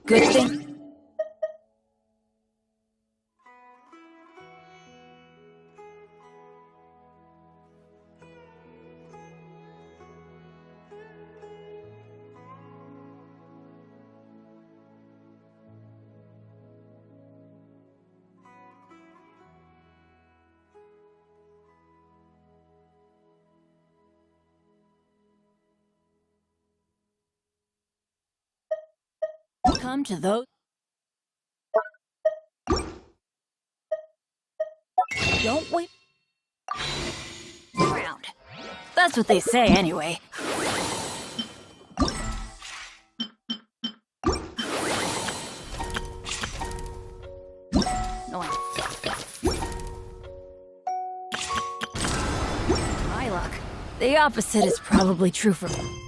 Good thing. Come to those. Don't wait around. That's what they say anyway. No one. My luck. The opposite is probably true for me.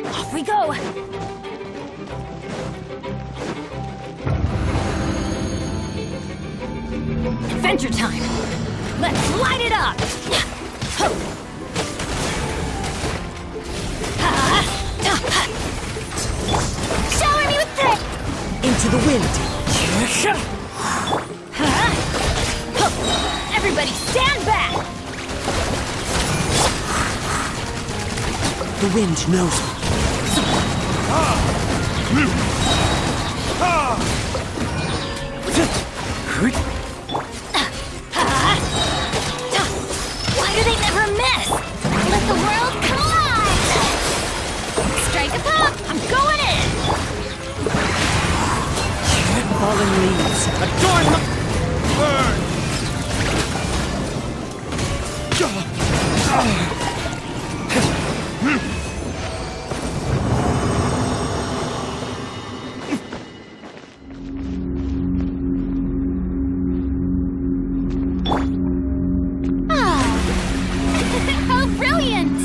Off we go! Adventure time! Let's light it up! Shower me with it! Into the wind! Everybody stand back! The wind knows me. Why do they never miss? Let the world collide! Strike a pop! I'm going in! Fallen leaves. Adorn the burn! How brilliant!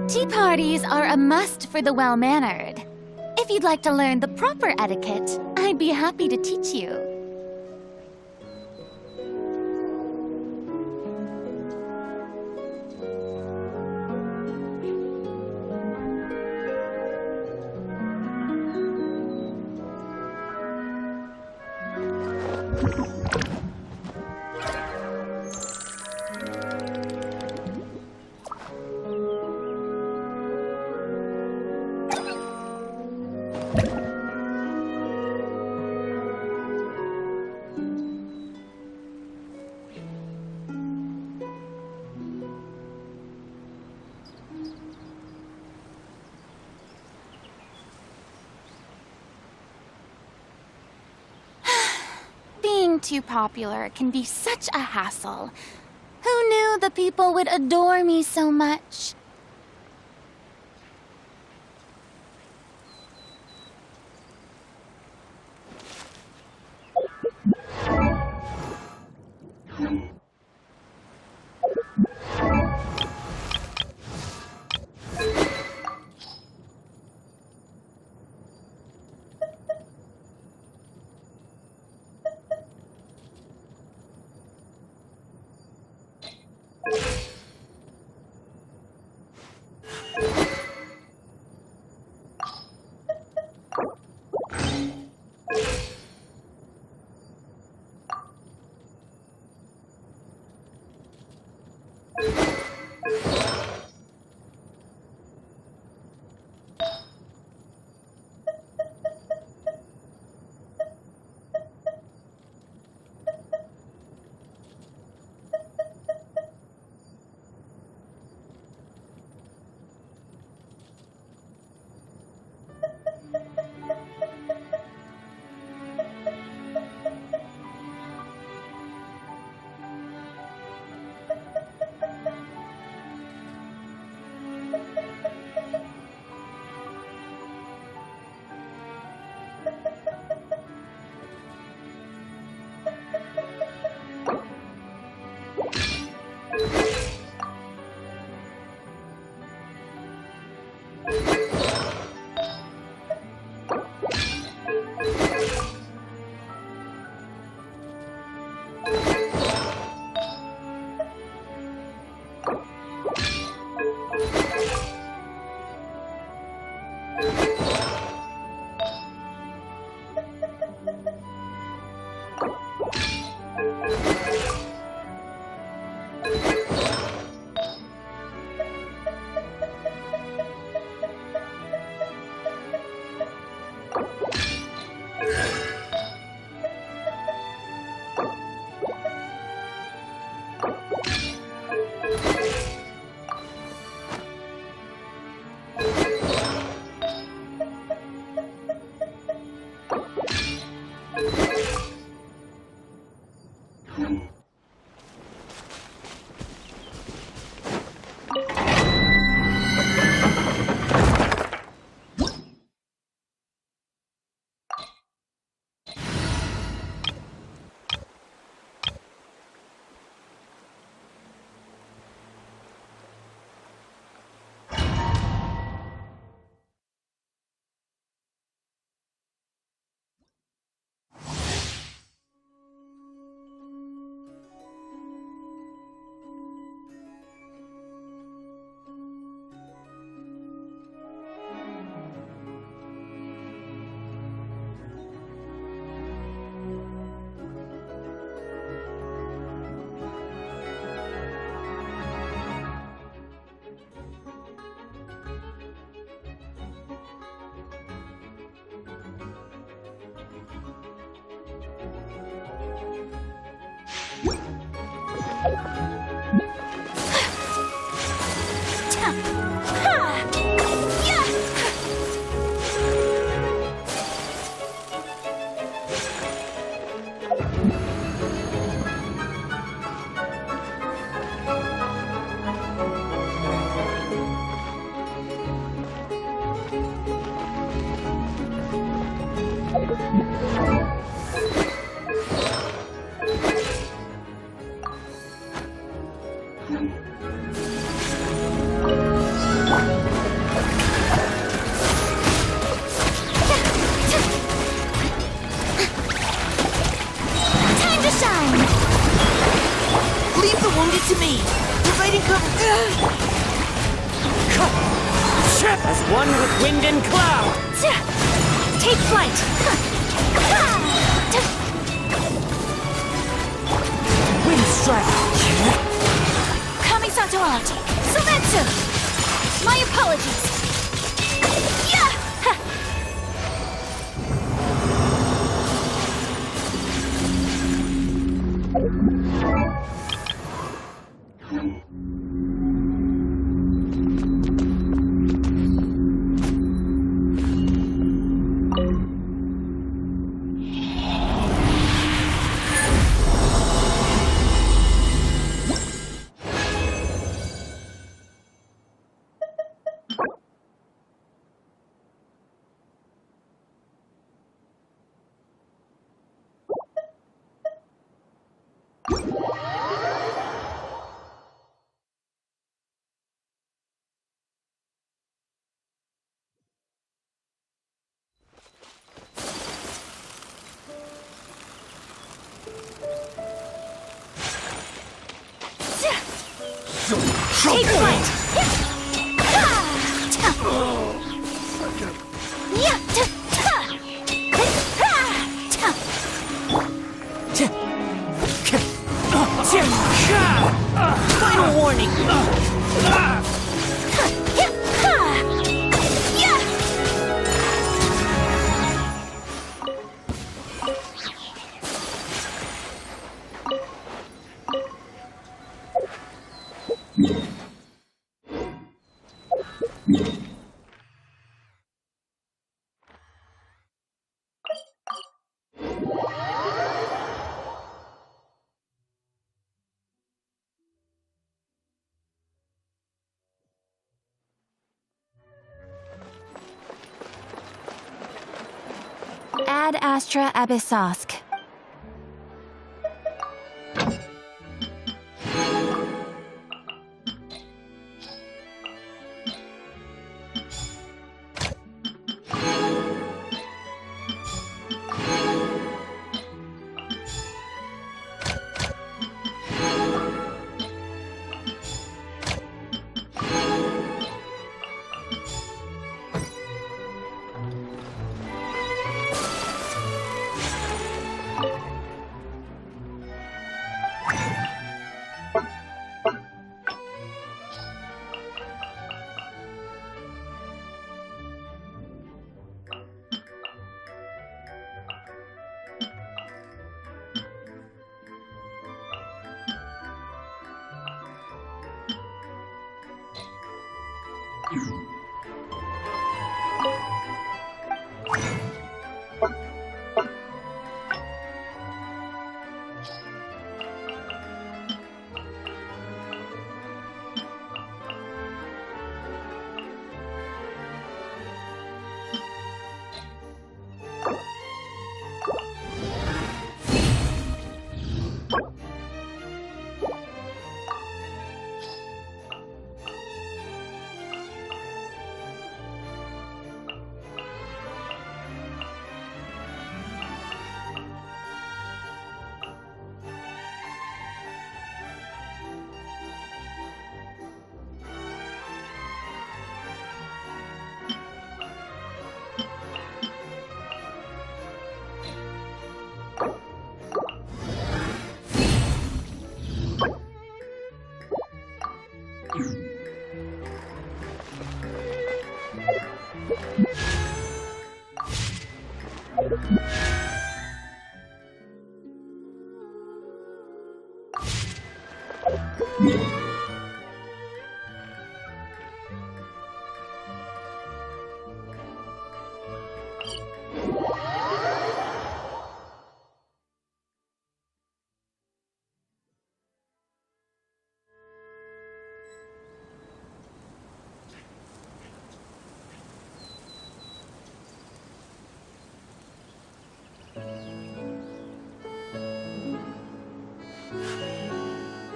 Tea parties are a must for the well-mannered. If you'd like to learn the proper etiquette, I'd be happy to teach you. Being too popular can be such a hassle. Who knew the people would adore me so much? Time to shine! Leave the wounded to me. Providing cover. As one with wind and cloud. Take flight! Wind strike. Kamisato art! Sumetsu! My apologies! Yeah! Take flight! Final warning. Ad Astra Abyssosque.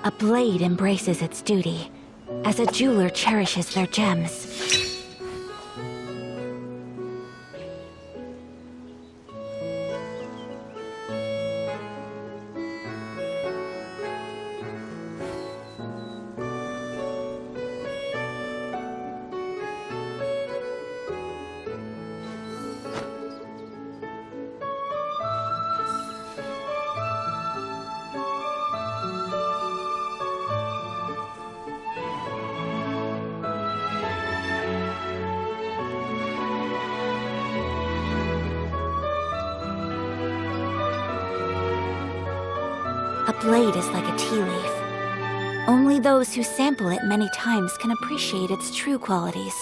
A blade embraces its duty, as a jeweler cherishes their gems. A blade is like a tea leaf. Only those who sample it many times can appreciate its true qualities.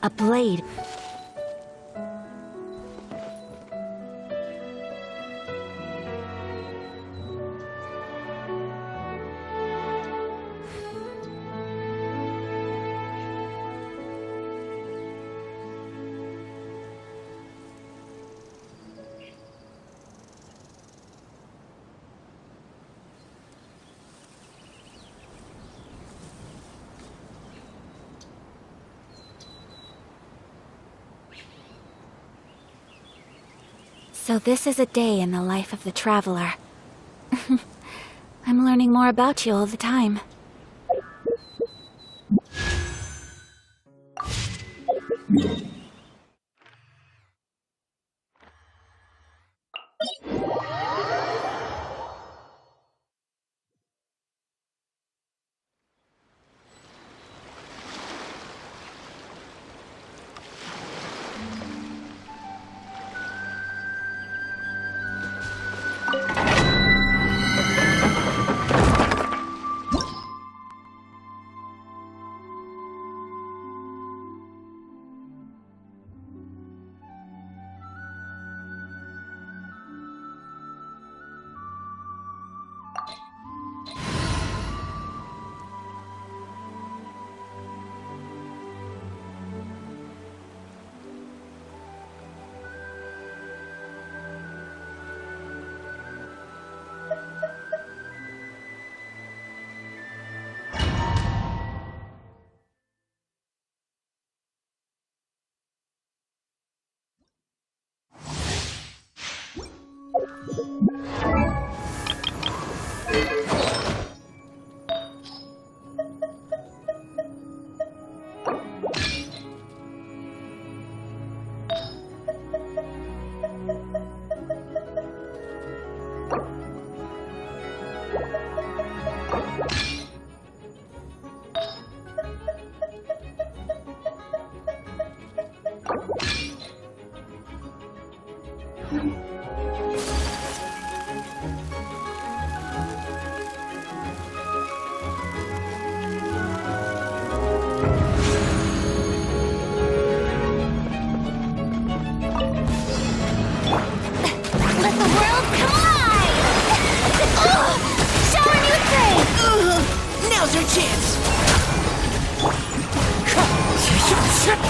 A blade. So this is a day in the life of the traveler. I'm learning more about you all the time.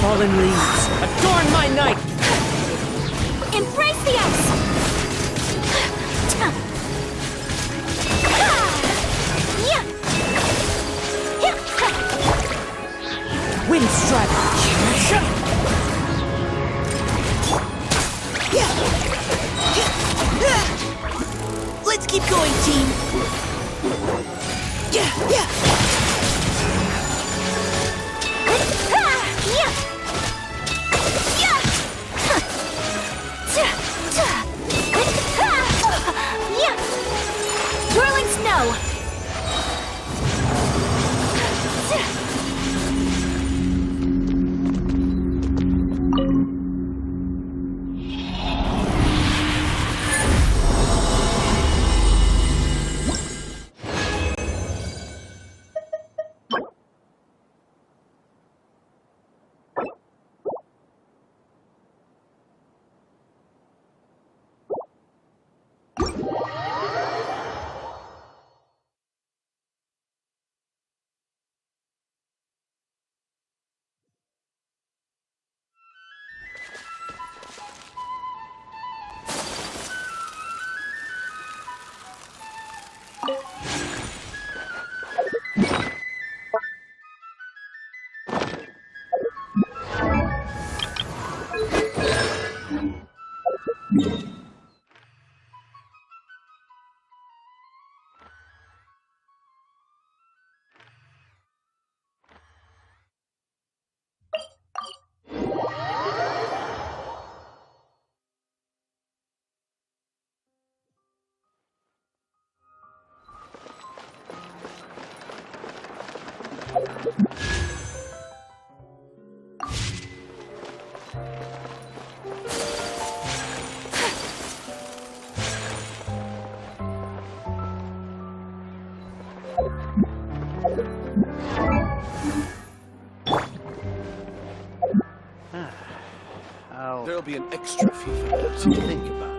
fallen leaves, adorn my night! Embrace the ice! Wind strike! Let's keep going, team! Whirling snow! There'll be an extra fee for that, so think about it.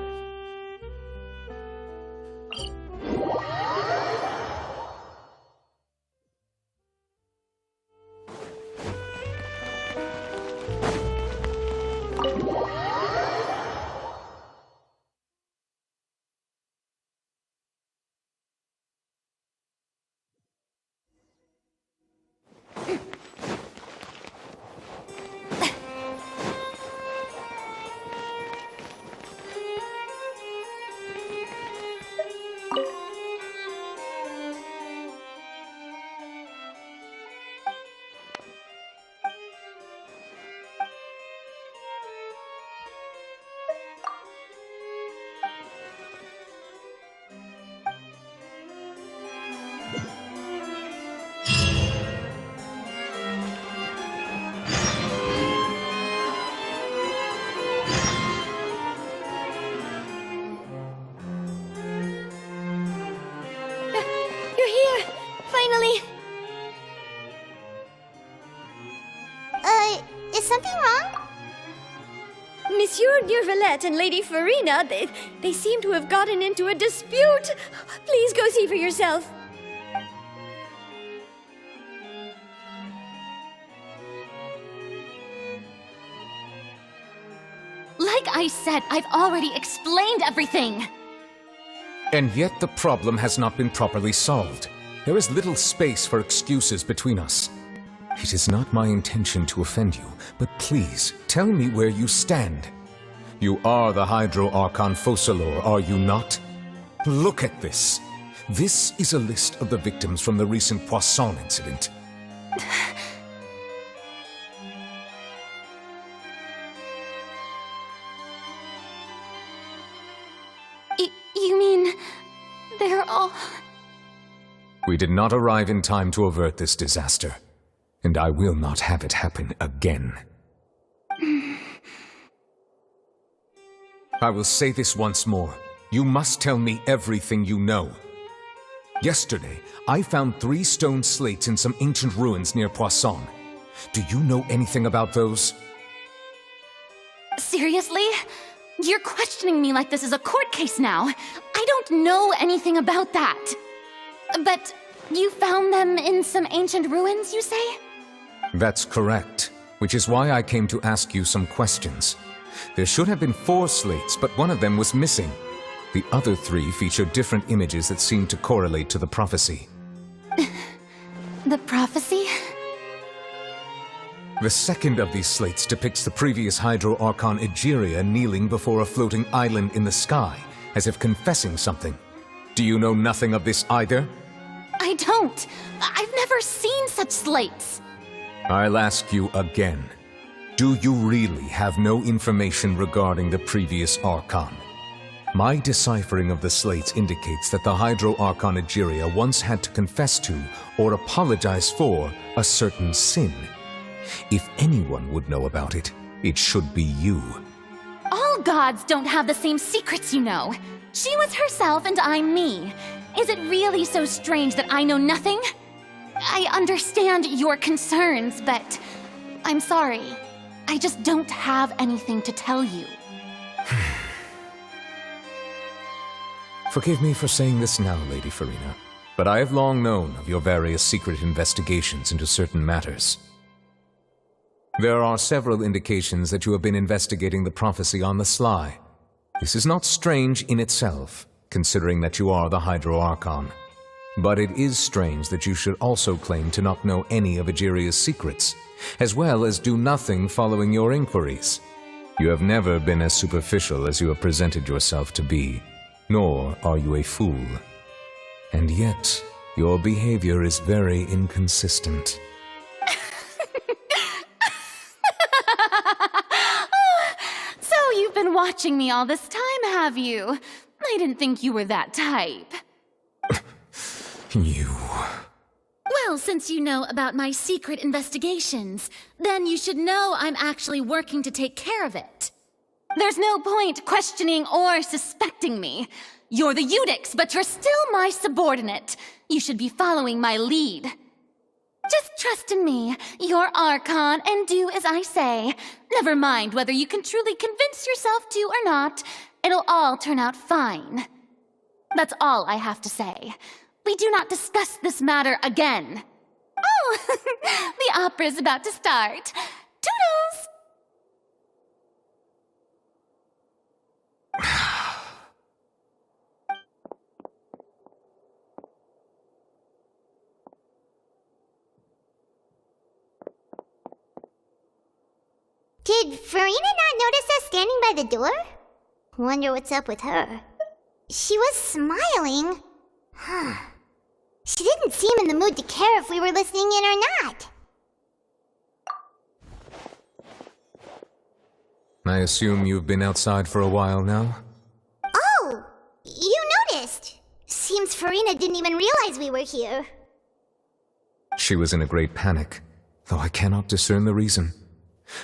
Is something wrong? Monsieur Neurvalette and Lady Farina, they seem to have gotten into a dispute. Please go see for yourself. Like I said, I've already explained everything. And yet the problem has not been properly solved. There is little space for excuses between us. It is not my intention to offend you, but please, tell me where you stand. You are the Hydro Archon Focalor, are you not? Look at this. This is a list of the victims from the recent Poisson incident. You mean they're all... We did not arrive in time to avert this disaster, and I will not have it happen again. I will say this once more. You must tell me everything you know. Yesterday, I found 3 stone slates in some ancient ruins near Poisson. Do you know anything about those? Seriously? You're questioning me like this is a court case now. I don't know anything about that. But you found them in some ancient ruins, you say? That's correct. which is why I came to ask you some questions. There should have been 4 slates, but one of them was missing. The other 3 feature different images that seem to correlate to the prophecy. The prophecy? The second of these slates depicts the previous Hydro Archon Egeria kneeling before a floating island in the sky, as if confessing something. Do you know nothing of this either? I don't. I've never seen such slates. I'll ask you again. Do you really have no information regarding the previous Archon? My deciphering of the slates indicates that the Hydro Archon Egeria once had to confess to, or apologize for, a certain sin. If anyone would know about it, it should be you. All gods don't have the same secrets, you know. She was herself and I'm me. Is it really so strange that I know nothing? I understand your concerns, but I'm sorry. I just don't have anything to tell you. Forgive me for saying this now, Lady Farina, but I have long known of your various secret investigations into certain matters. There are several indications that you have been investigating the prophecy on the sly. This is not strange in itself, considering that you are the Hydro Archon. But it is strange that you should also claim to not know any of Egeria's secrets, as well as do nothing following your inquiries. You have never been as superficial as you have presented yourself to be, nor are you a fool. And yet, your behavior is very inconsistent. So you've been watching me all this time, have you? I didn't think you were that type. You... Well, since you know about my secret investigations, then you should know I'm actually working to take care of it. There's no point questioning or suspecting me. You're the Eudix, but you're still my subordinate. You should be following my lead. Just trust in me, you're Archon, and do as I say. Never mind whether you can truly convince yourself to or not. It'll all turn out fine. That's all I have to say. We do not discuss this matter again. Oh, the opera's about to start. Toodles! Did Farina not notice us standing by the door? Wonder what's up with her. She was smiling. Huh. She didn't seem in the mood to care if we were listening in or not. I assume you've been outside for a while now? Oh! You noticed! Seems Farina didn't even realize we were here. She was in a great panic, though I cannot discern the reason.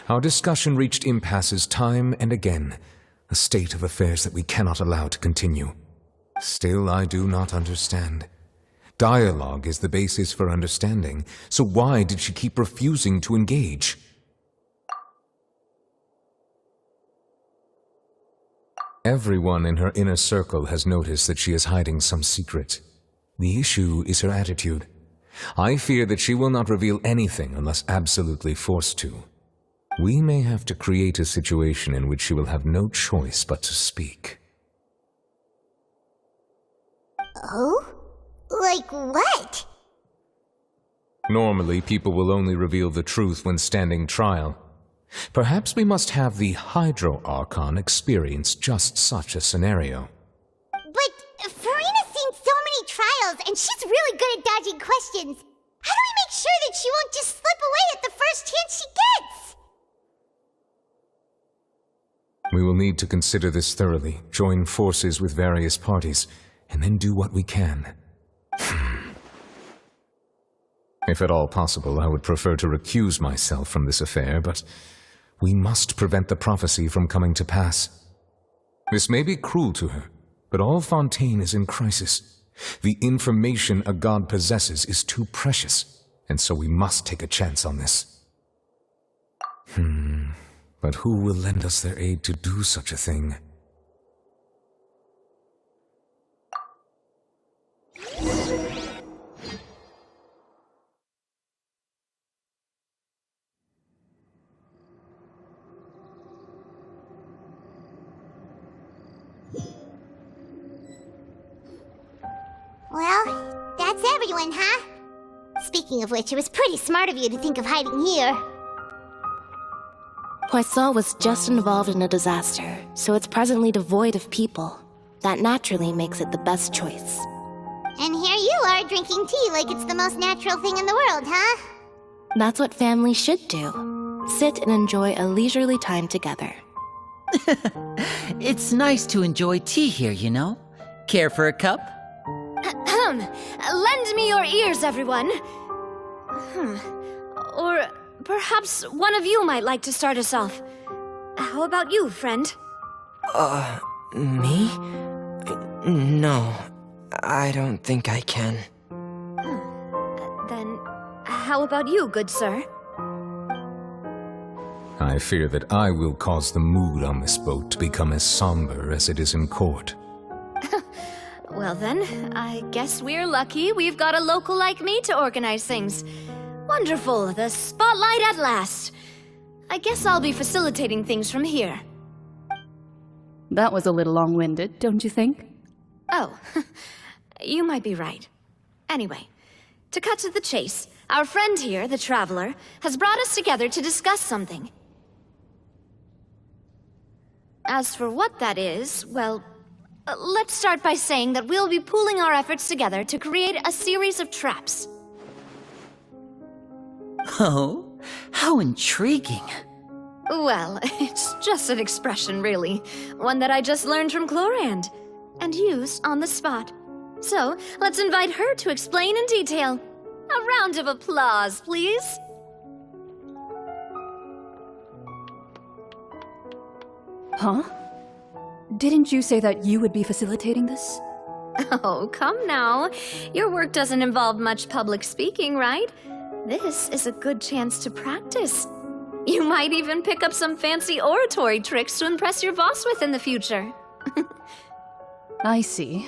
Our discussion reached impasses time and again, a state of affairs that we cannot allow to continue. Still, I do not understand. Dialogue is the basis for understanding, so why did she keep refusing to engage? Everyone in her inner circle has noticed that she is hiding some secret. The issue is her attitude. I fear that she will not reveal anything unless absolutely forced to. We may have to create a situation in which she will have no choice but to speak. Oh? Like what? Normally, people will only reveal the truth when standing trial. Perhaps we must have the Hydro Archon experience just such a scenario. But Farina's seen so many trials, and she's really good at dodging questions. How do we make sure that she won't just slip away at the first chance she gets? We will need to consider this thoroughly, join forces with various parties, and then do what we can. If at all possible, I would prefer to recuse myself from this affair, but we must prevent the prophecy from coming to pass. This may be cruel to her, but all Fontaine is in crisis. The information a god possesses is too precious, and so we must take a chance on this. But who will lend us their aid to do such a thing? Well, that's everyone, huh? Speaking of which, it was pretty smart of you to think of hiding here. Poisson was just involved in a disaster, so it's presently devoid of people. That naturally makes it the best choice. And here you are drinking tea like it's the most natural thing in the world, huh? That's what families should do. Sit and enjoy a leisurely time together. It's nice to enjoy tea here, you know? Care for a cup? Lend me your ears, everyone. Or perhaps one of you might like to start us off. How about you, friend? Me? No, I don't think I can. Then, how about you, good sir? I fear that I will cause the mood on this boat to become as somber as it is in court. Well then, I guess we're lucky we've got a local like me to organize things. Wonderful, the spotlight at last. I guess I'll be facilitating things from here. That was a little long-winded, don't you think? Oh, you might be right. Anyway, to cut to the chase, our friend here, the Traveler, has brought us together to discuss something. As for what that is, well, let's start by saying that we'll be pooling our efforts together to create a series of traps. Oh, how intriguing. Well, it's just an expression, really. One that I just learned from Chlorand, and used on the spot. So, let's invite her to explain in detail. A round of applause, please. Huh? Didn't you say that you would be facilitating this? Oh, come now. Your work doesn't involve much public speaking, right? This is a good chance to practice. You might even pick up some fancy oratory tricks to impress your boss with in the future. I see.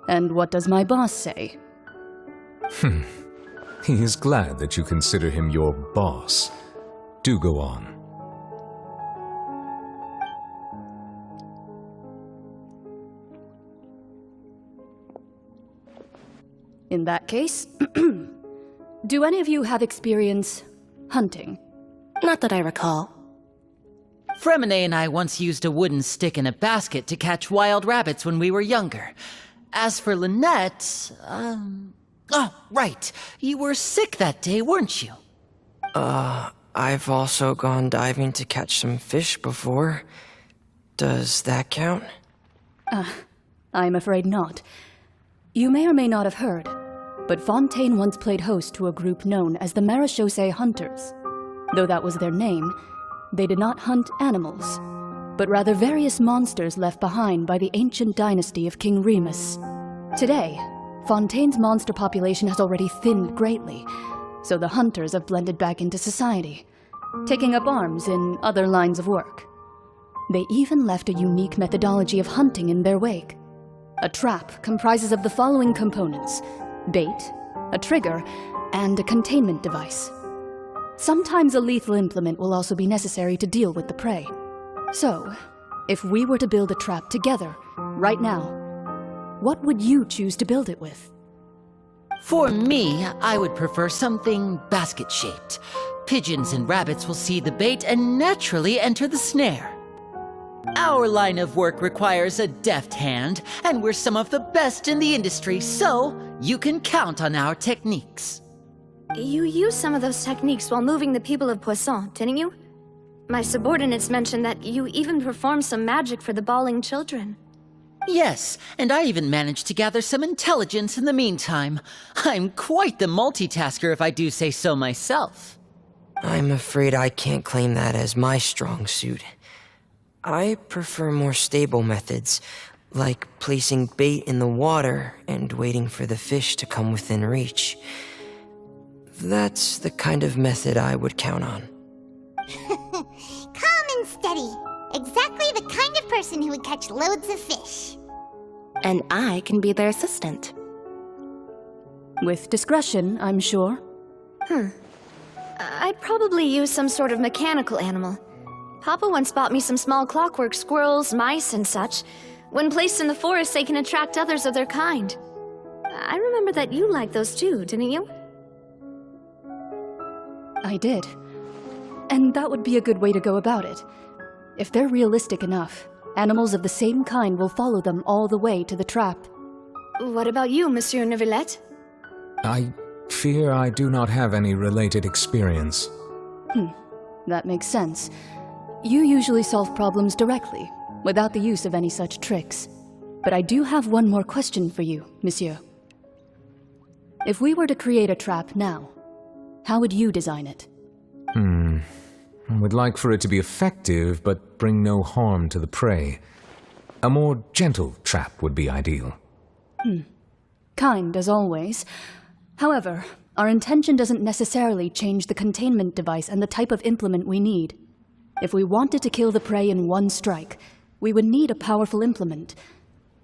And what does my boss say? He is glad that you consider him your boss. Do go on. In that case, do any of you have experience hunting? Not that I recall. Fremine and I once used a wooden stick in a basket to catch wild rabbits when we were younger. As for Lynette, oh, right. You were sick that day, weren't you? I've also gone diving to catch some fish before. Does that count? I'm afraid not. You may or may not have heard, but Fontaine once played host to a group known as the Marechaussee Hunters. Though that was their name, they did not hunt animals, but rather various monsters left behind by the ancient dynasty of King Remus. Today, Fontaine's monster population has already thinned greatly, so the hunters have blended back into society, taking up arms in other lines of work. They even left a unique methodology of hunting in their wake. A trap comprises of the following components: bait, a trigger, and a containment device. Sometimes a lethal implement will also be necessary to deal with the prey. So, if we were to build a trap together, right now, what would you choose to build it with? For me, I would prefer something basket-shaped. Pigeons and rabbits will see the bait and naturally enter the snare. Our line of work requires a deft hand, and we're some of the best in the industry, so you can count on our techniques. You used some of those techniques while moving the people of Poisson, didn't you? My subordinates mentioned that you even performed some magic for the bawling children. Yes, and I even managed to gather some intelligence in the meantime. I'm quite the multitasker if I do say so myself. I'm afraid I can't claim that as my strong suit. I prefer more stable methods, like placing bait in the water and waiting for the fish to come within reach. That's the kind of method I would count on. Calm and steady. Exactly the kind of person who would catch loads of fish. And I can be their assistant. With discretion, I'm sure. I'd probably use some sort of mechanical animal. Papa once bought me some small clockwork squirrels, mice, and such. When placed in the forest, they can attract others of their kind. I remember that you liked those too, didn't you? I did. And that would be a good way to go about it. If they're realistic enough, animals of the same kind will follow them all the way to the trap. What about you, Monsieur Neuvillette? I fear I do not have any related experience. That makes sense. You usually solve problems directly, without the use of any such tricks. But I do have one more question for you, Monsieur. If we were to create a trap now, how would you design it? I would like for it to be effective, but bring no harm to the prey. A more gentle trap would be ideal. Kind, as always. However, our intention doesn't necessarily change the containment device and the type of implement we need. If we wanted to kill the prey in one strike, we would need a powerful implement.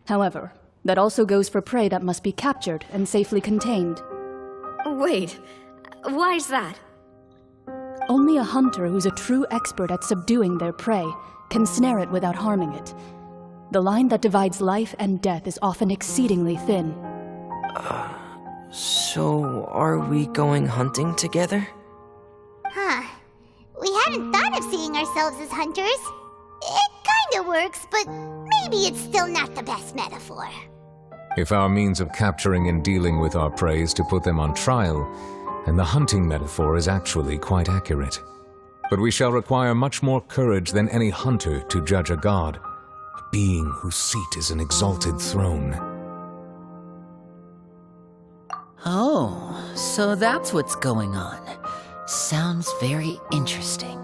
However, that also goes for prey that must be captured and safely contained. Wait, why's that? Only a hunter who's a true expert at subduing their prey can snare it without harming it. The line that divides life and death is often exceedingly thin. So are we going hunting together? Huh. We hadn't thought of seeing ourselves as hunters. It kinda works, but maybe it's still not the best metaphor. If our means of capturing and dealing with our prey is to put them on trial, then the hunting metaphor is actually quite accurate. But we shall require much more courage than any hunter to judge a god, a being whose seat is an exalted throne. Oh, so that's what's going on. Sounds very interesting.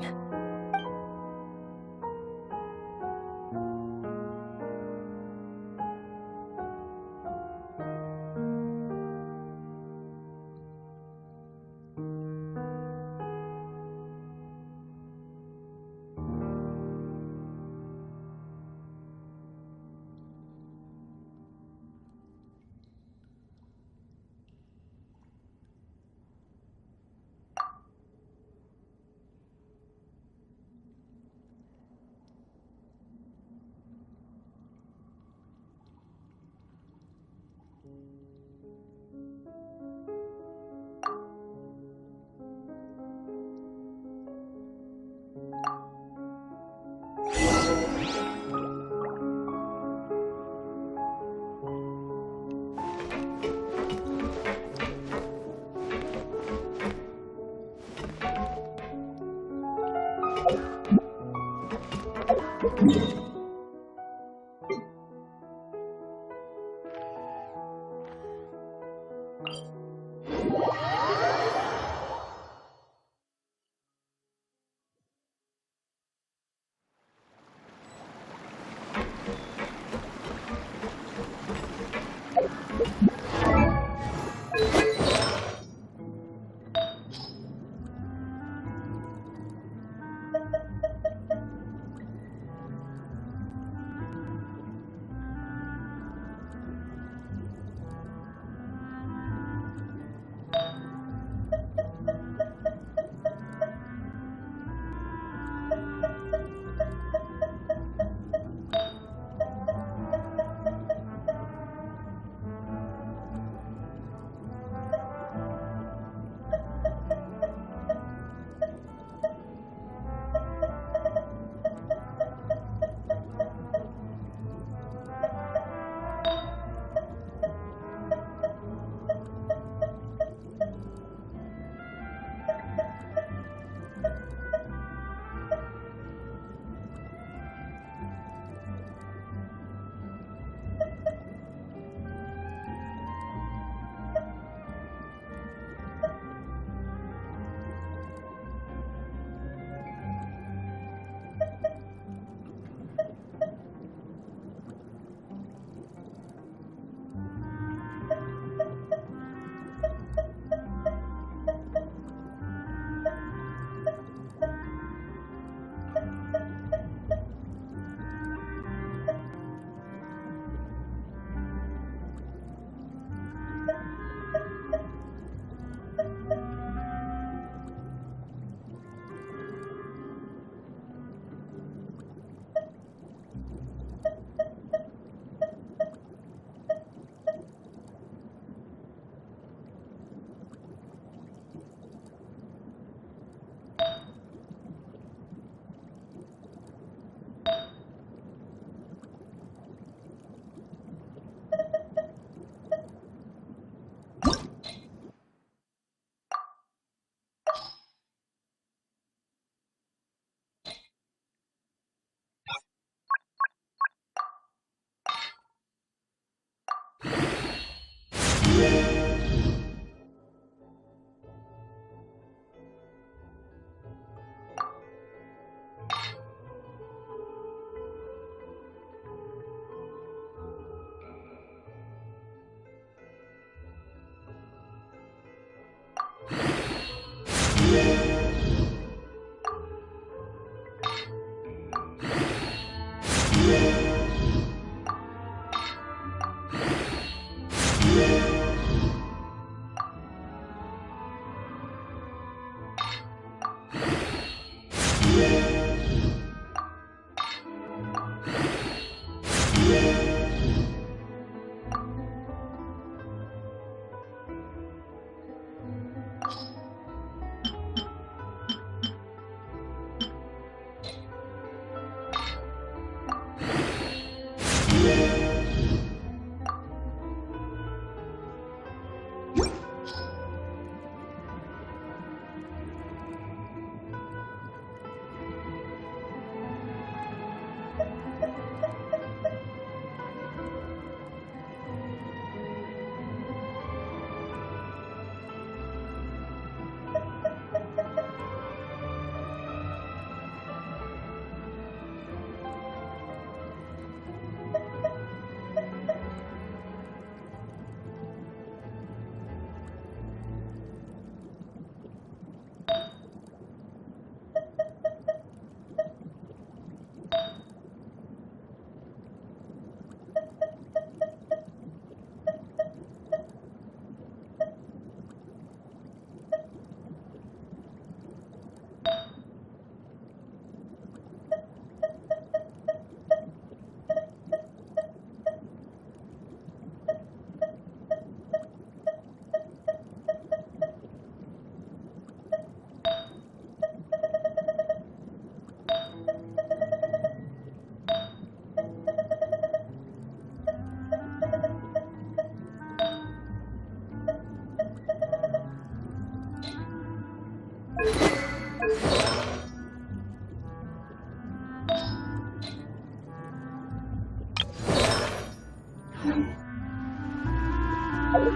The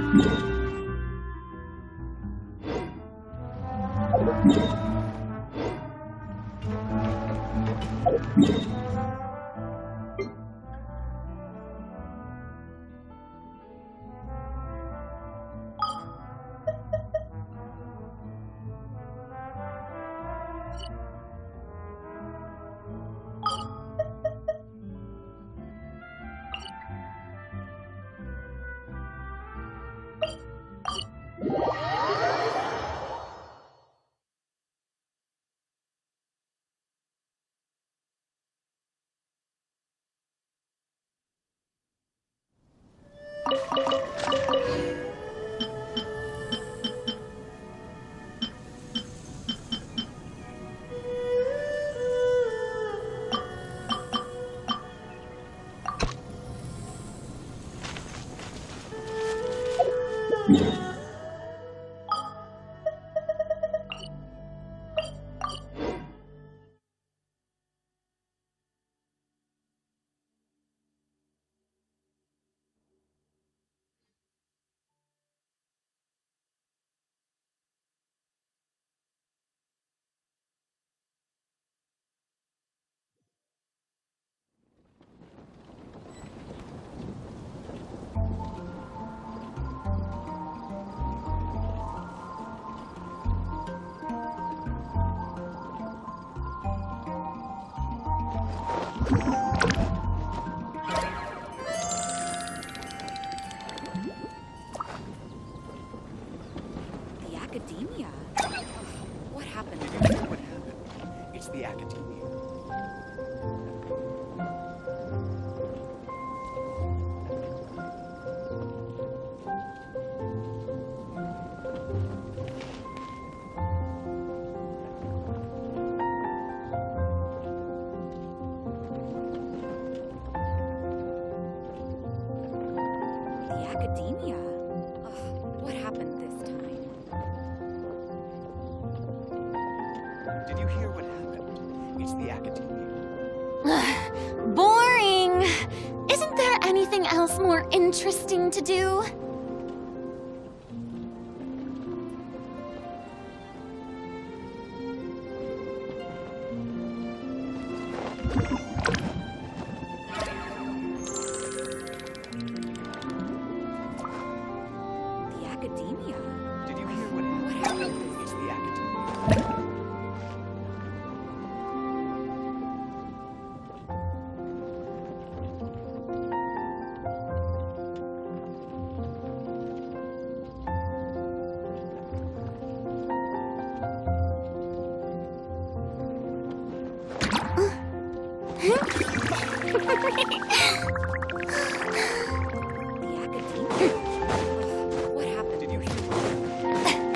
academia? What happened? What happened? It's the academia. The academia? What happened this time? Did you hear what happened? It's the academia. Boring! Isn't there anything else more interesting to do? The academia? Did you hear what happened? It's the academia. The academia? What happened? Did you hear what happened?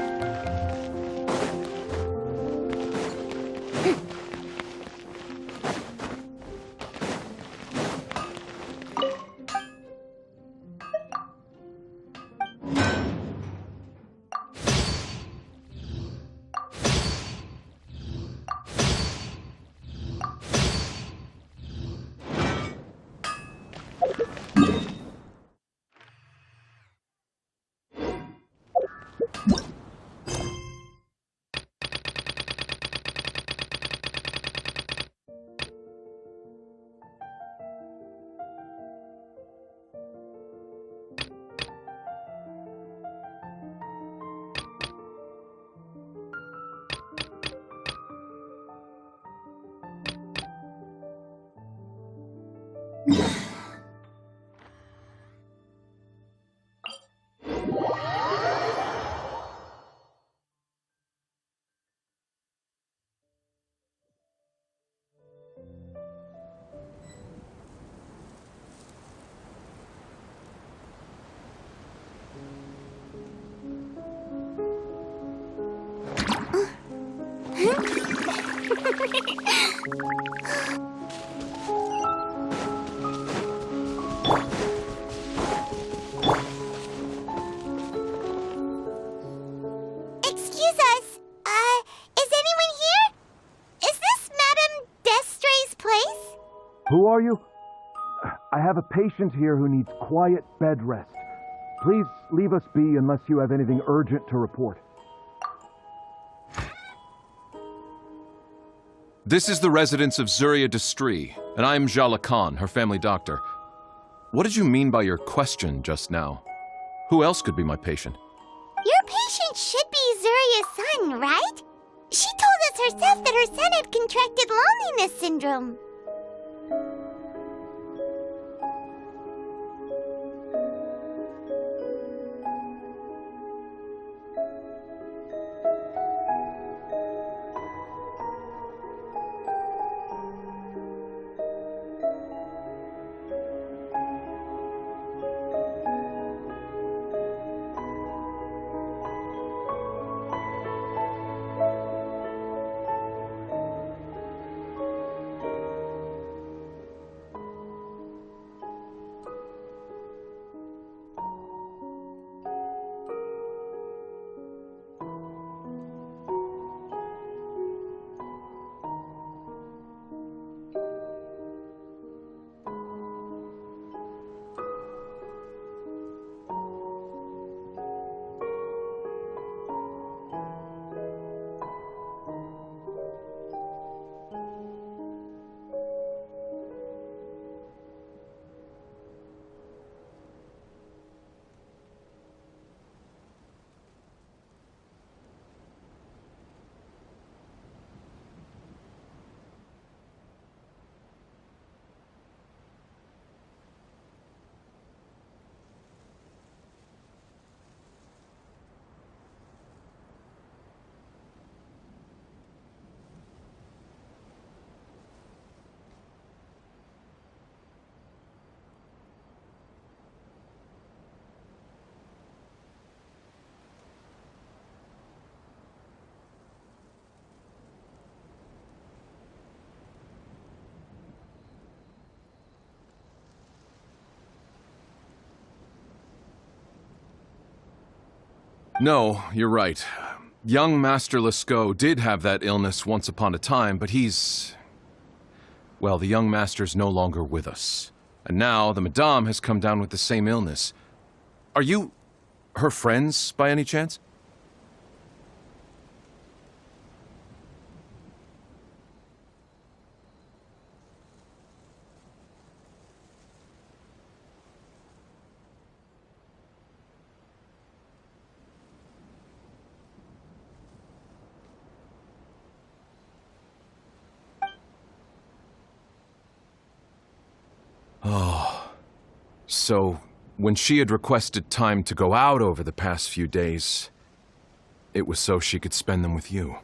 Excuse us. Is anyone here? Is this Madame Destre's place? Who are you? I have a patient here who needs quiet bed rest. Please leave us be unless you have anything urgent to report. This is the residence of Zuria Destri, and I'm Jala Khan, her family doctor. What did you mean by your question just now? Who else could be my patient? Your patient should be Zuria's son, right? She told us herself that her son had contracted loneliness syndrome. No, you're right. Young Master Lescaut did have that illness once upon a time, but he's... Well, the young master's no longer with us. And now the Madame has come down with the same illness. Are you her friends, by any chance? Oh, so when she had requested time to go out over the past few days, it was so she could spend them with you.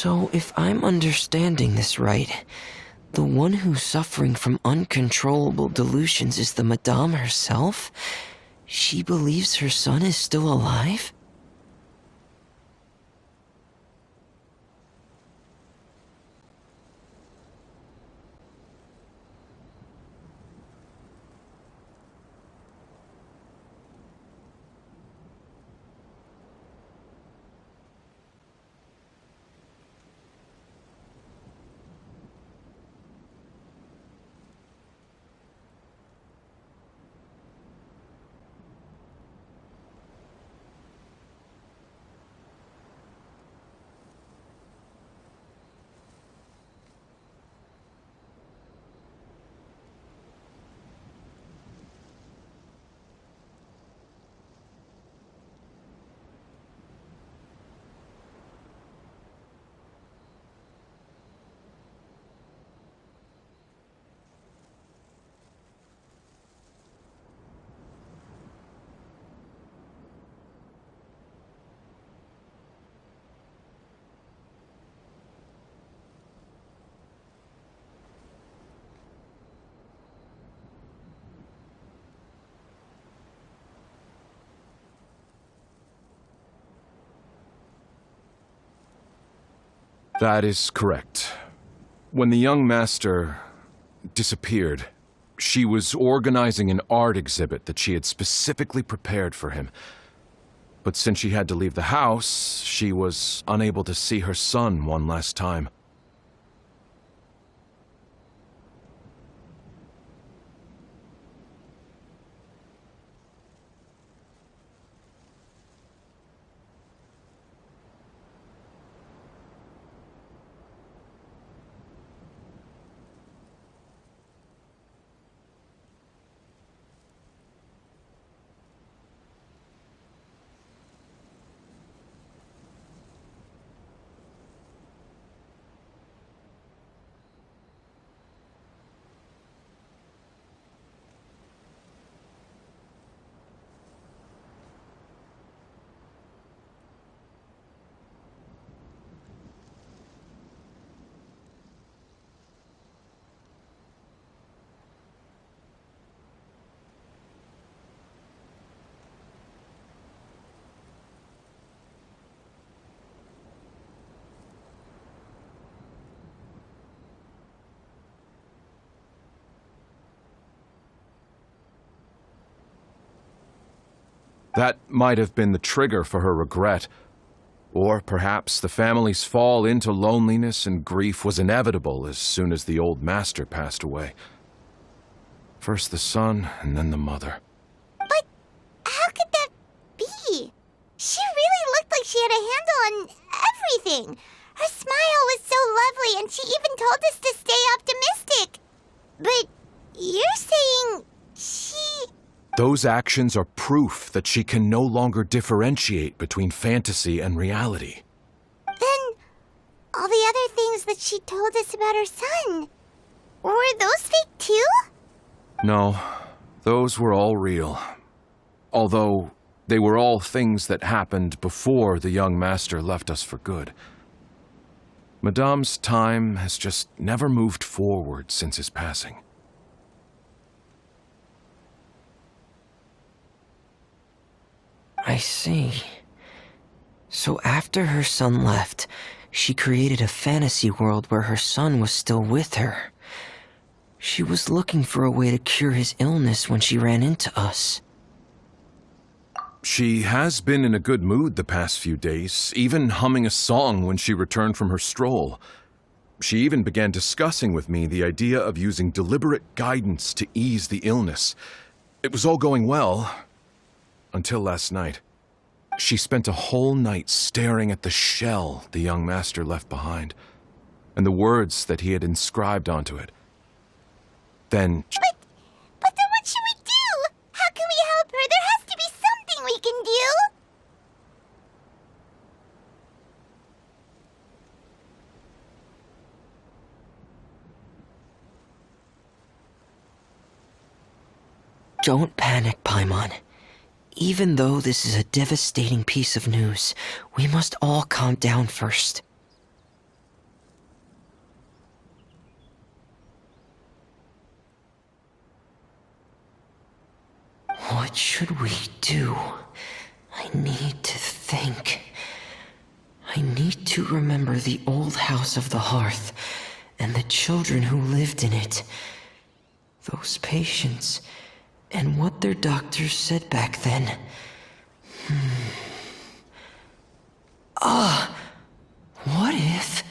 So if I'm understanding this right, the one who's suffering from uncontrollable delusions is the Madame herself? She believes her son is still alive? That is correct. When the young master disappeared, she was organizing an art exhibit that she had specifically prepared for him. But since she had to leave the house, she was unable to see her son one last time. That might have been the trigger for her regret. Or perhaps the family's fall into loneliness and grief was inevitable as soon as the old master passed away. First the son, and then the mother. But how could that be? She really looked like she had a handle on everything. Her smile was so lovely, and she even told us to stay optimistic. But you're saying she... Those actions are proof that she can no longer differentiate between fantasy and reality. Then, all the other things that she told us about her son, were those fake too? No, those were all real. Although, they were all things that happened before the young master left us for good. Madame's time has just never moved forward since his passing. I see. So after her son left, she created a fantasy world where her son was still with her. She was looking for a way to cure his illness when she ran into us. She has been in a good mood the past few days, even humming a song when she returned from her stroll. She even began discussing with me the idea of using deliberate guidance to ease the illness. It was all going well. Until last night. She spent a whole night staring at the shell the young master left behind, and the words that he had inscribed onto it. Then... But then what should we do? How can we help her? There has to be something we can do! Don't panic, Paimon. Even though this is a devastating piece of news, we must all calm down first. What should we do? I need to think. I need to remember the old house of the hearth and the children who lived in it. Those patients and what their doctors said back then. What if...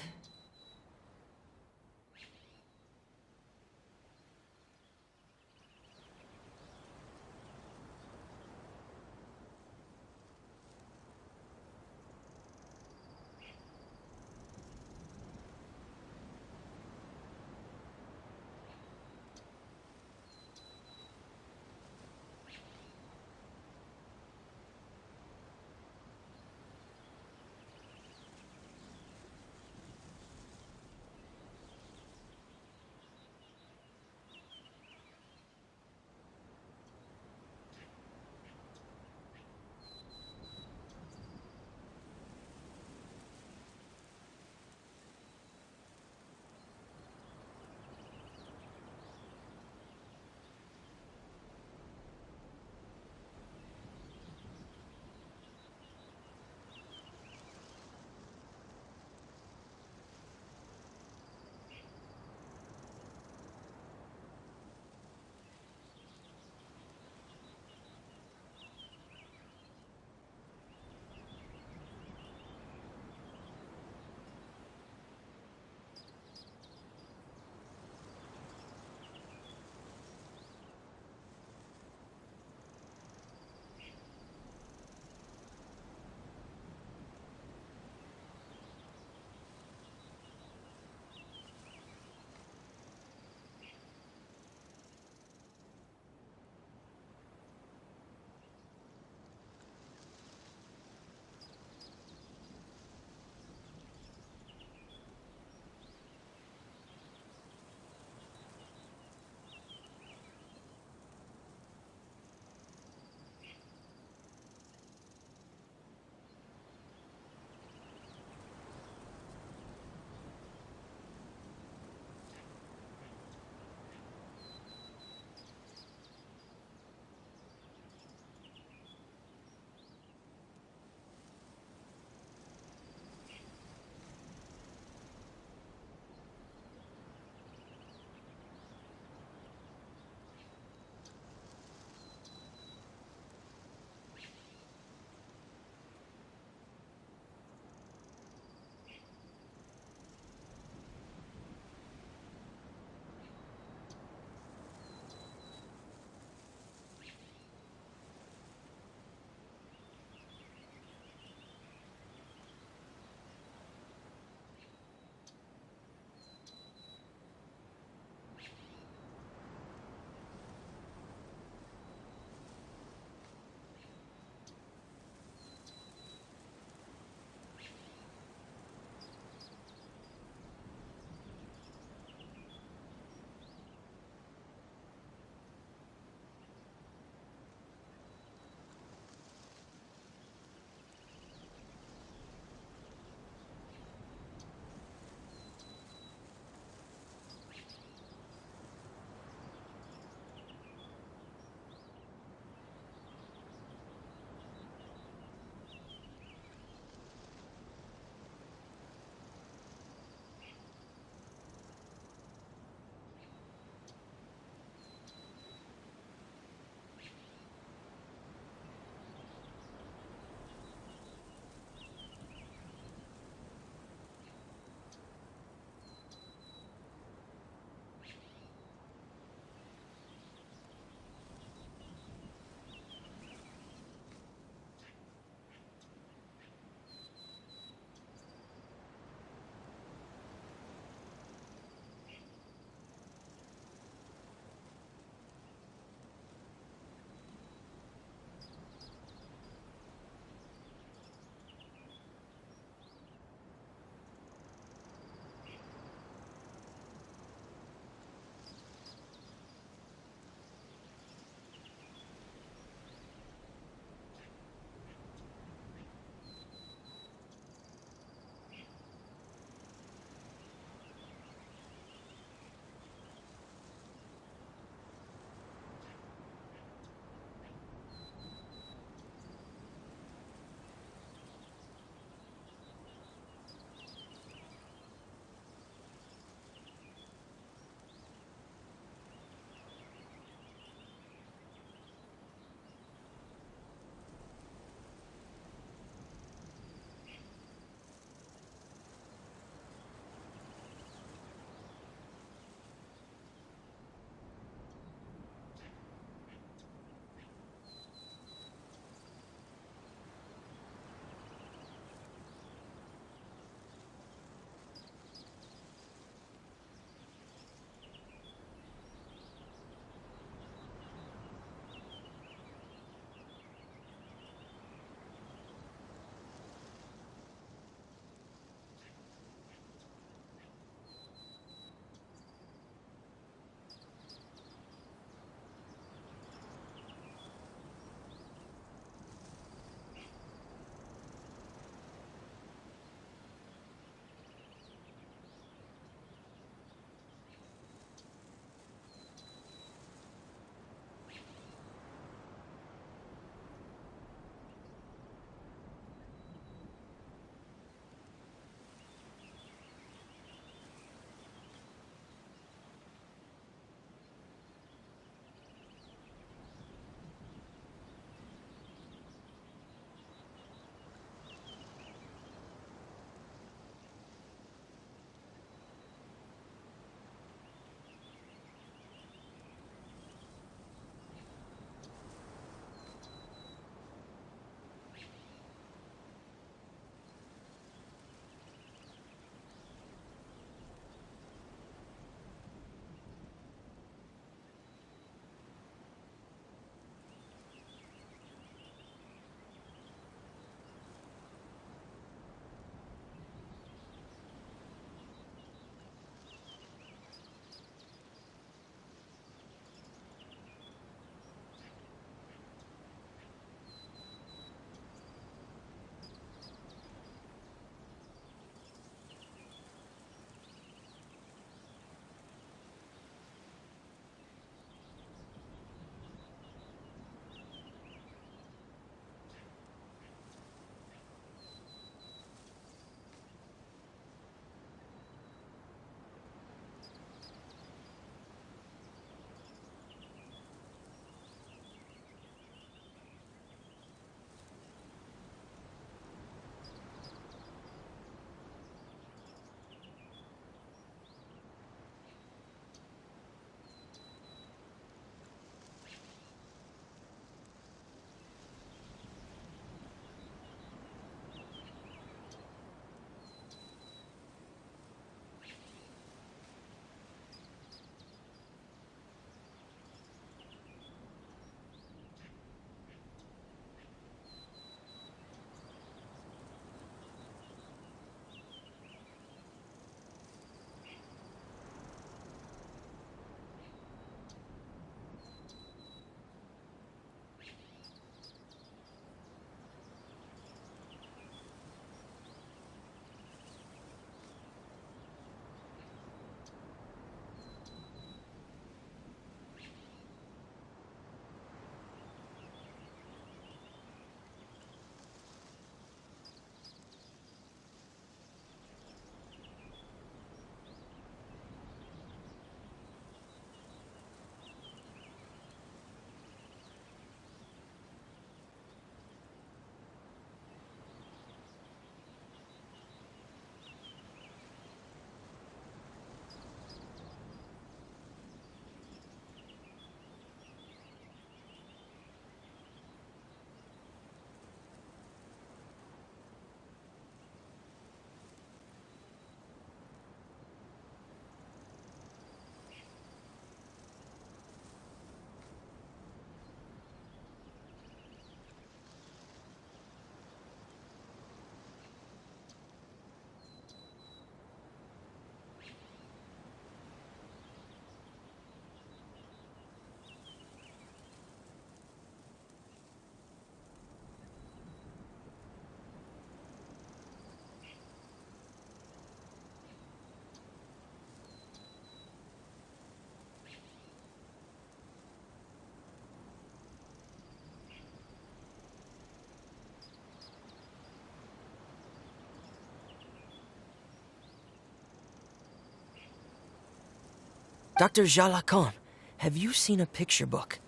Dr. Jalacan, have you seen a picture book?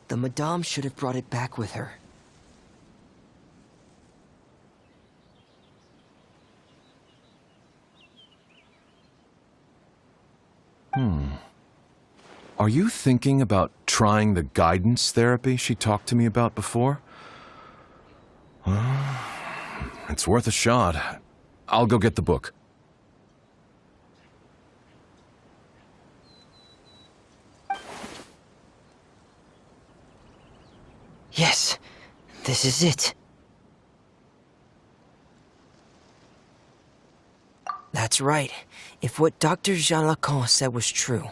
The Madame should have brought it back with her. Are you thinking about trying the guidance therapy she talked to me about before? Well, it's worth a shot. I'll go get the book. Yes, this is it. That's right. If what Dr. Jalacan said was true,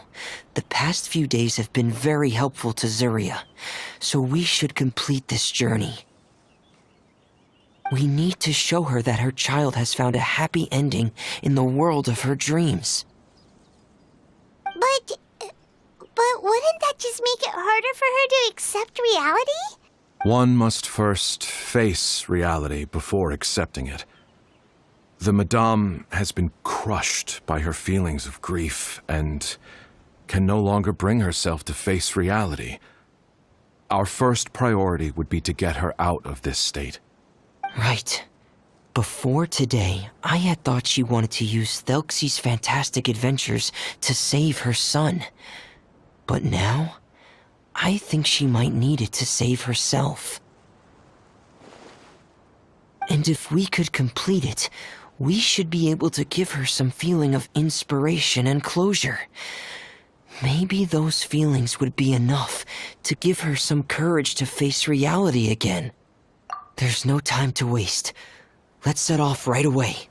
the past few days have been very helpful to Zuria, so we should complete this journey. We need to show her that her child has found a happy ending in the world of her dreams. But wouldn't that just make it harder for her to accept reality? One must first face reality before accepting it. The Madame has been crushed by her feelings of grief and can no longer bring herself to face reality. Our first priority would be to get her out of this state. Right. Before today, I had thought she wanted to use Thelxie's fantastic adventures to save her son. But now, I think she might need it to save herself. And if we could complete it, we should be able to give her some feeling of inspiration and closure. Maybe those feelings would be enough to give her some courage to face reality again. There's no time to waste. Let's set off right away.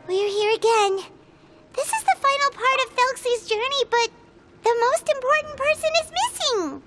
We're here again. This is the final part of Felxie's journey, but the most important person is missing.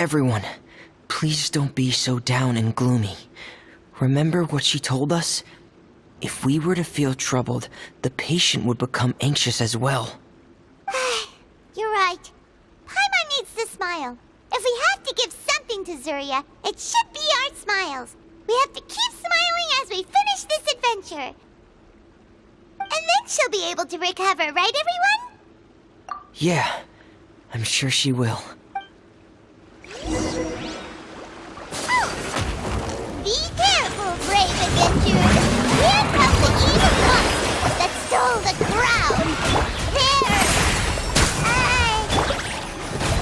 Everyone, please don't be so down and gloomy. Remember what she told us? If we were to feel troubled, the patient would become anxious as well. You're right. Paimon needs to smile. If we have to give something to Zuria, it should be our smiles. We have to keep smiling as we finish this adventure. And then she'll be able to recover, right everyone? Yeah, I'm sure she will. Be careful, brave adventurers! Here comes the evil monster that stole the crown! There!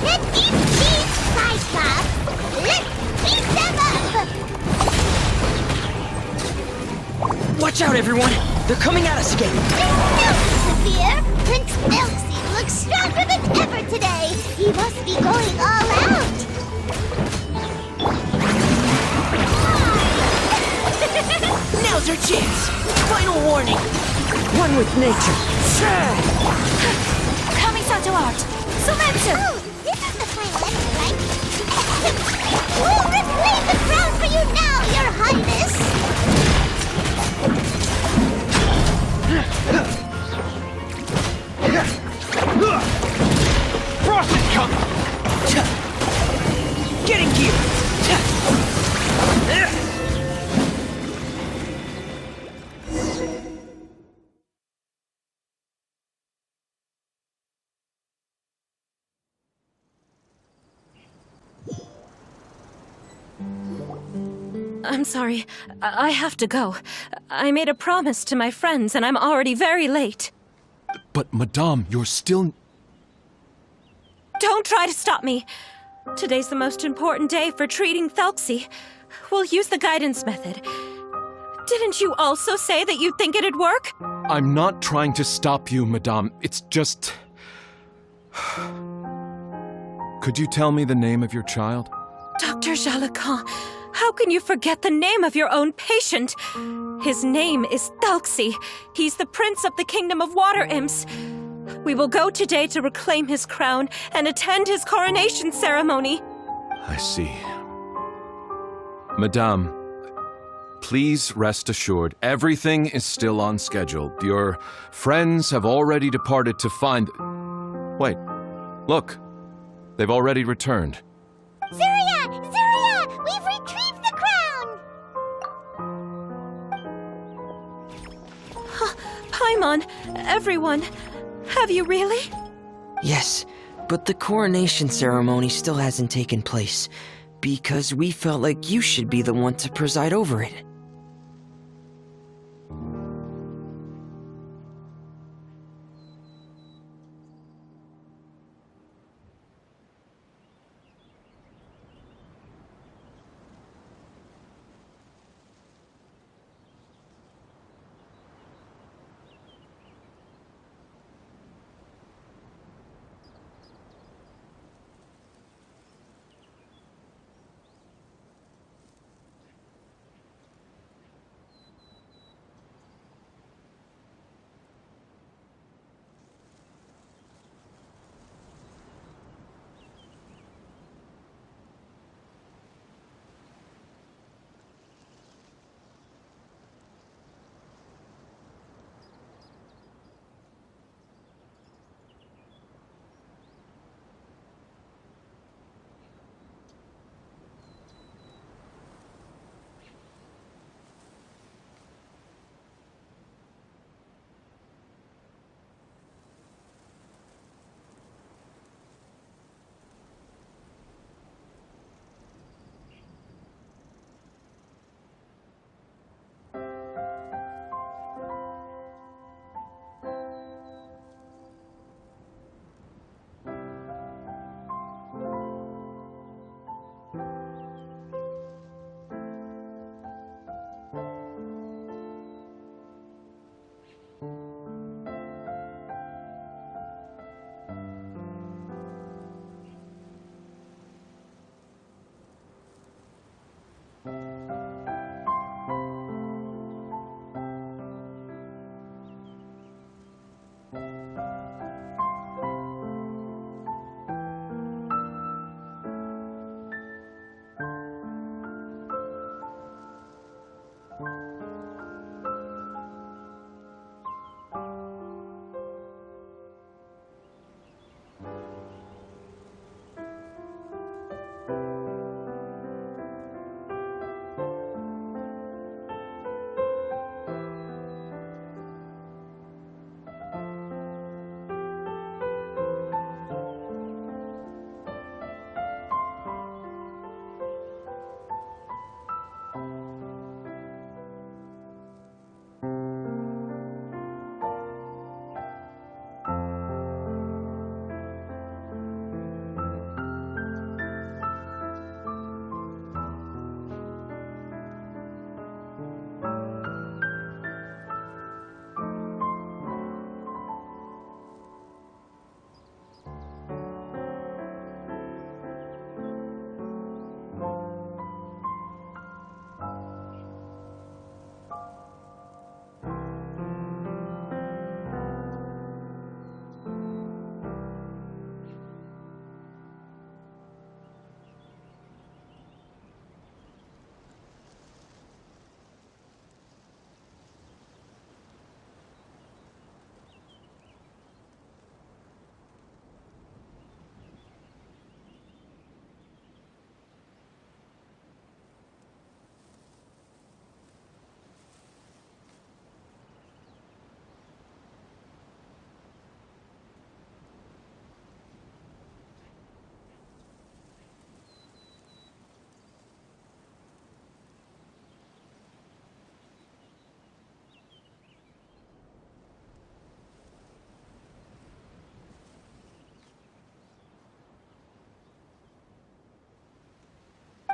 Let these beasts Cyclops! Let's beat them up! Watch out, everyone! They're coming at us again! No need to fear! Prince Elsie looks stronger than ever today! He must be going all out! Now's our chance! Final warning! One with nature! Kamisato art! Sumetsu! Oh, this is the final ending, right? We'll reclaim the crown for you now, Your Highness! Frost is coming! Getting gear! I'm sorry. I have to go. I made a promise to my friends, and I'm already very late. But, Madame, you're still... Don't try to stop me. Today's the most important day for treating Thelxie. We'll use the guidance method. Didn't you also say that you think it'd work? I'm not trying to stop you, Madame. It's just... Could you tell me the name of your child? Dr. Jalacan, how can you forget the name of your own patient? His name is Thelxie. He's the prince of the kingdom of water imps. We will go today to reclaim his crown and attend his coronation ceremony. I see. Madame, please rest assured, everything is still on schedule. Your friends have already departed to find... Wait, look. They've already returned. Zuria! Zuria! We've retrieved the crown! Paimon, everyone, have you really? Yes, but the coronation ceremony still hasn't taken place, because we felt like you should be the one to preside over it.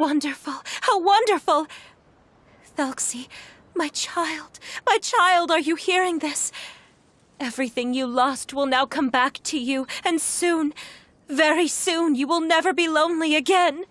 Wonderful! How wonderful! Thelxie, my child, are you hearing this? Everything you lost will now come back to you, and soon, very soon, you will never be lonely again.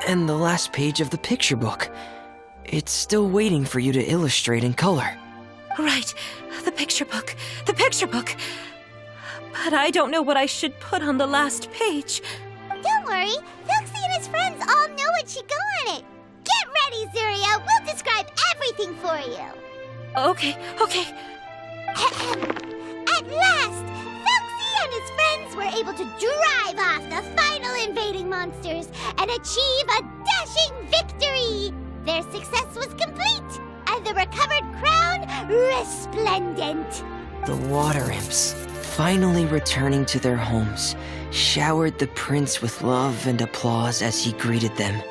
And the last page of the picture book. It's still waiting for you to illustrate in color. Right, the picture book. But I don't know what I should put on the last page. Don't worry, Thelxie and his friends all know what should go on it. Get ready, Zuria. We'll describe everything for you. Okay. At last, Thelxie and his friends were able to drive off the final invading monsters and achieve a dashing victory. Their success was complete, and the recovered crown resplendent. The water imps, finally returning to their homes, showered the prince with love and applause as he greeted them.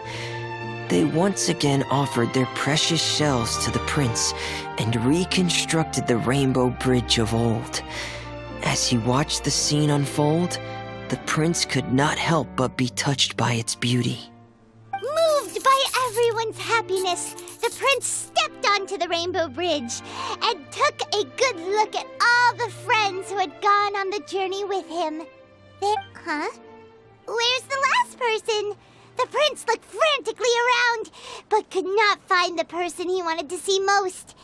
They once again offered their precious shells to the prince and reconstructed the Rainbow Bridge of old. As he watched the scene unfold, the prince could not help but be touched by its beauty. Moved by everyone's happiness, the prince stepped onto the Rainbow Bridge and took a good look at all the friends who had gone on the journey with him. Where's the last person? The prince looked frantically around, but could not find the person he wanted to see most.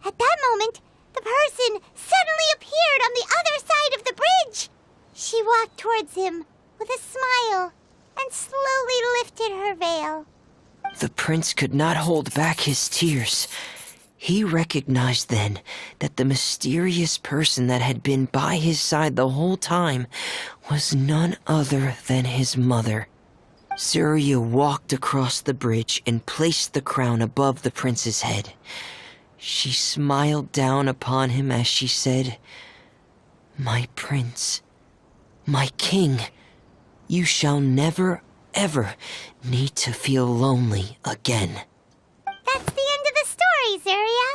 At that moment, the person suddenly appeared on the other side of the bridge. She walked towards him with a smile and slowly lifted her veil. The prince could not hold back his tears. He recognized then that the mysterious person that had been by his side the whole time was none other than his mother. Zuria walked across the bridge and placed the crown above the prince's head. She smiled down upon him as she said, "My prince, my king, you shall never, ever need to feel lonely again." That's the end of the story, Zuria.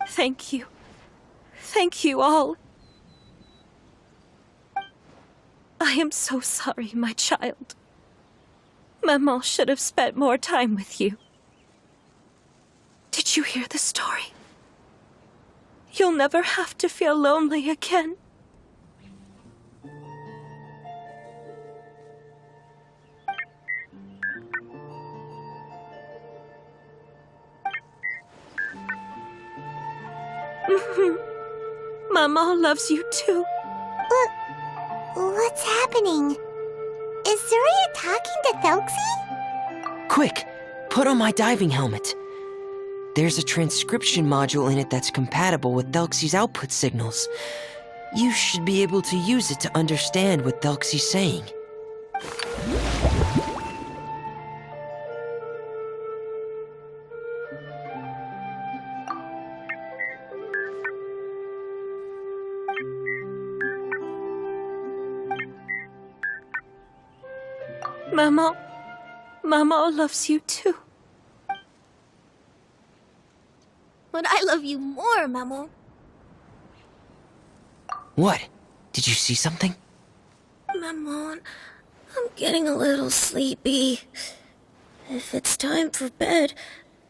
Thank you. Thank you all. I am so sorry, my child. Maman should have spent more time with you. Did you hear the story? You'll never have to feel lonely again. Maman loves you too. What's happening? Is Zuria talking to Thelxie? Quick, put on my diving helmet. There's a transcription module in it that's compatible with Thelxie's output signals. You should be able to use it to understand what Thelxie's saying. Mama loves you too. But I love you more, Maman. What? Did you see something? Maman, I'm getting a little sleepy. If it's time for bed,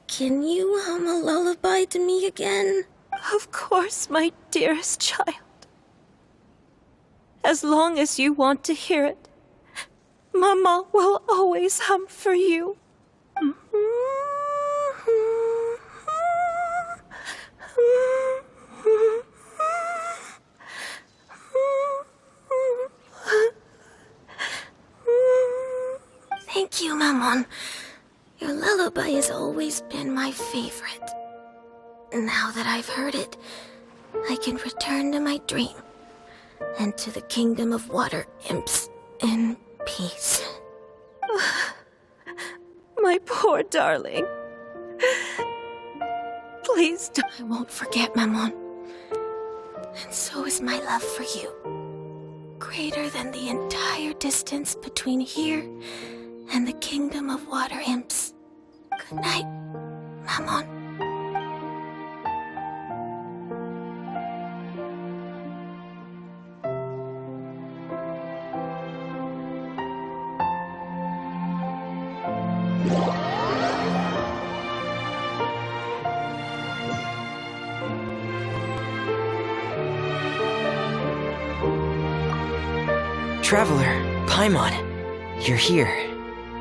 can you hum a lullaby to me again? Of course, my dearest child. As long as you want to hear it, Mama will always hum for you. Thank you, Maman. Your lullaby has always been my favorite. Now that I've heard it, I can return to my dream and to the kingdom of water imps in peace. My poor darling. Please don't. I won't forget, Maman. And so is my love for you. Greater than the entire distance between here and the kingdom of water imps. Good night, Maman. Traveler, Paimon, you're here.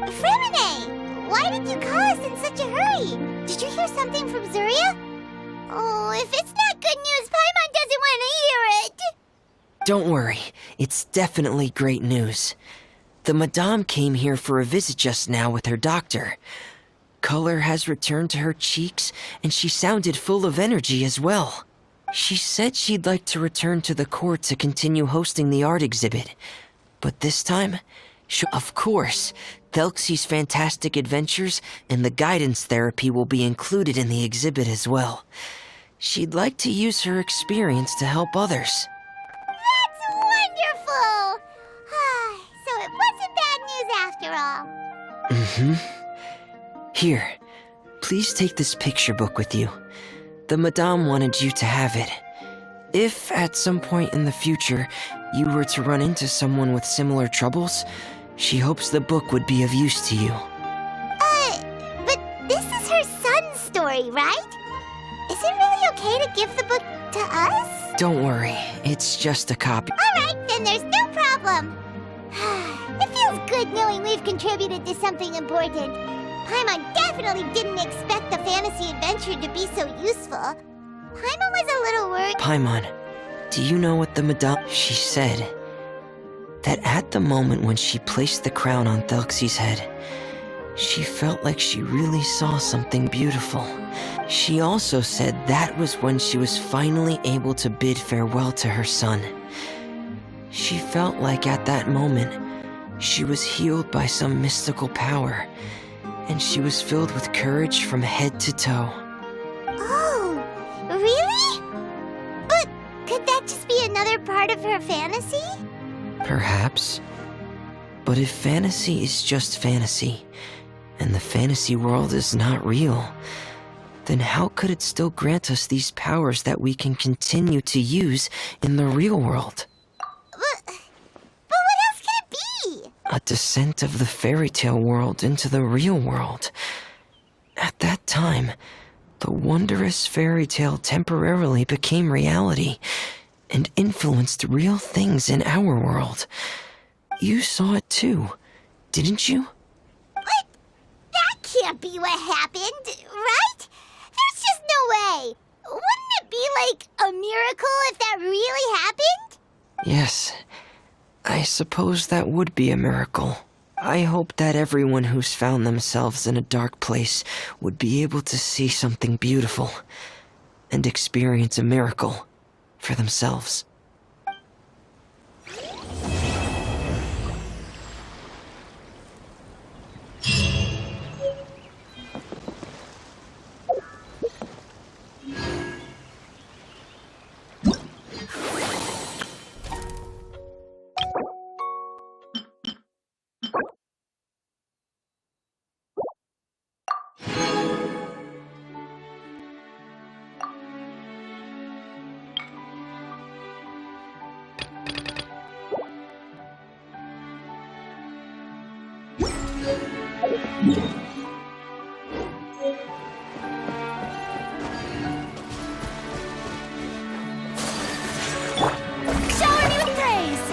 Fremine! Why did you call us in such a hurry? Did you hear something from Zuria? Oh, if it's not good news, Paimon doesn't want to hear it! Don't worry, it's definitely great news. The Madame came here for a visit just now with her doctor. Color has returned to her cheeks, and she sounded full of energy as well. She said she'd like to return to the court to continue hosting the art exhibit. But this time, of course, Thelxie's fantastic adventures and the guidance therapy will be included in the exhibit as well. She'd like to use her experience to help others. That's wonderful! So it wasn't bad news after all. Mm-hmm. Here, please take this picture book with you. The Madame wanted you to have it. If, at some point in the future, you were to run into someone with similar troubles, she hopes the book would be of use to you. But this is her son's story, right? Is it really okay to give the book to us? Don't worry, it's just a copy. Alright, then there's no problem. It feels good knowing we've contributed to something important. Paimon definitely didn't expect the fantasy adventure to be so useful. Paimon was a little worried. Paimon, do you know what the Madame... She said that at the moment when she placed the crown on Thelxie's head, she felt like she really saw something beautiful. She also said that was when she was finally able to bid farewell to her son. She felt like at that moment, she was healed by some mystical power, and she was filled with courage from head to toe. Oh, really? But could that just be another part of her fantasy? Perhaps. But if fantasy is just fantasy, and the fantasy world is not real, then how could it still grant us these powers that we can continue to use in the real world? But what else could it be? A descent of the fairy tale world into the real world. At that time, the wondrous fairy tale temporarily became reality and influenced real things in our world. You saw it too, didn't you? But that can't be what happened, right? There's just no way. Wouldn't it be like a miracle if that really happened? Yes, I suppose that would be a miracle. I hope that everyone who's found themselves in a dark place would be able to see something beautiful and experience a miracle for themselves. Shower me with praise!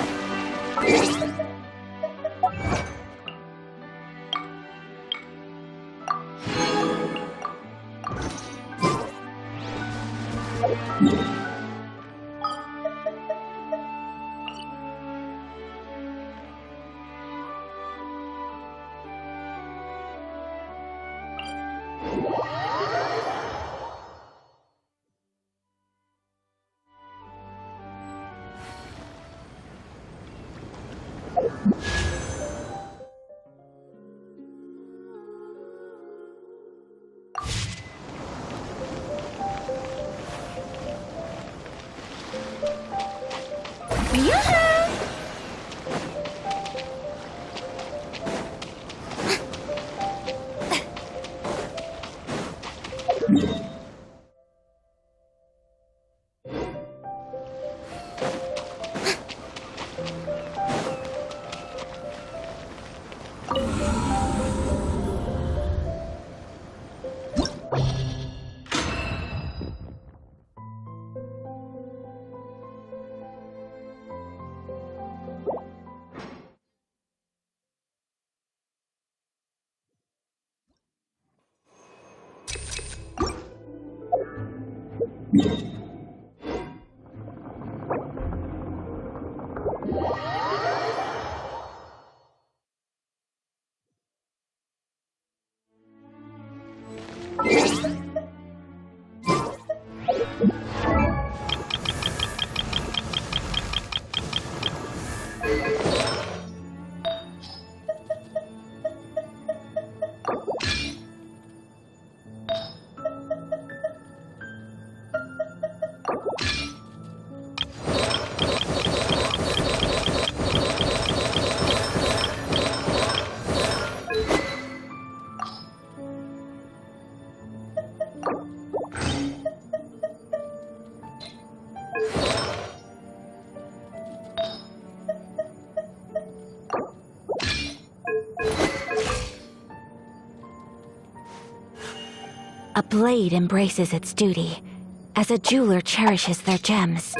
A blade embraces its duty, as a jeweler cherishes their gems.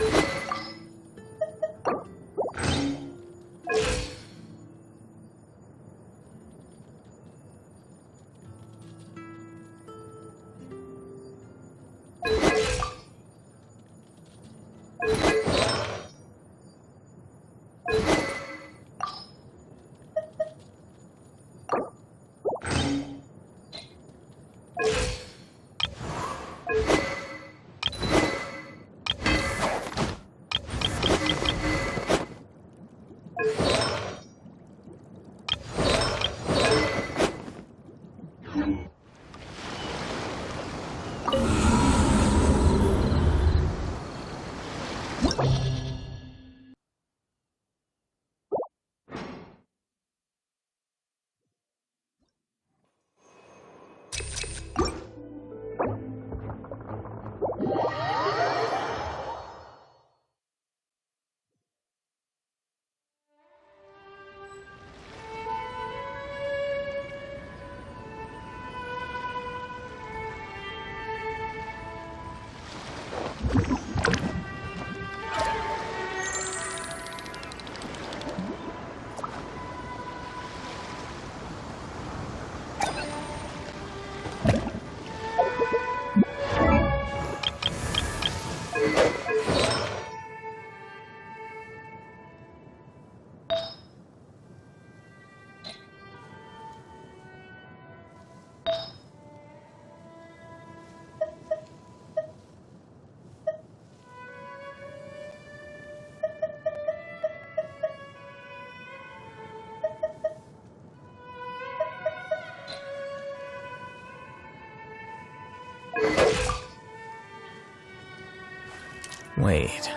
Wait.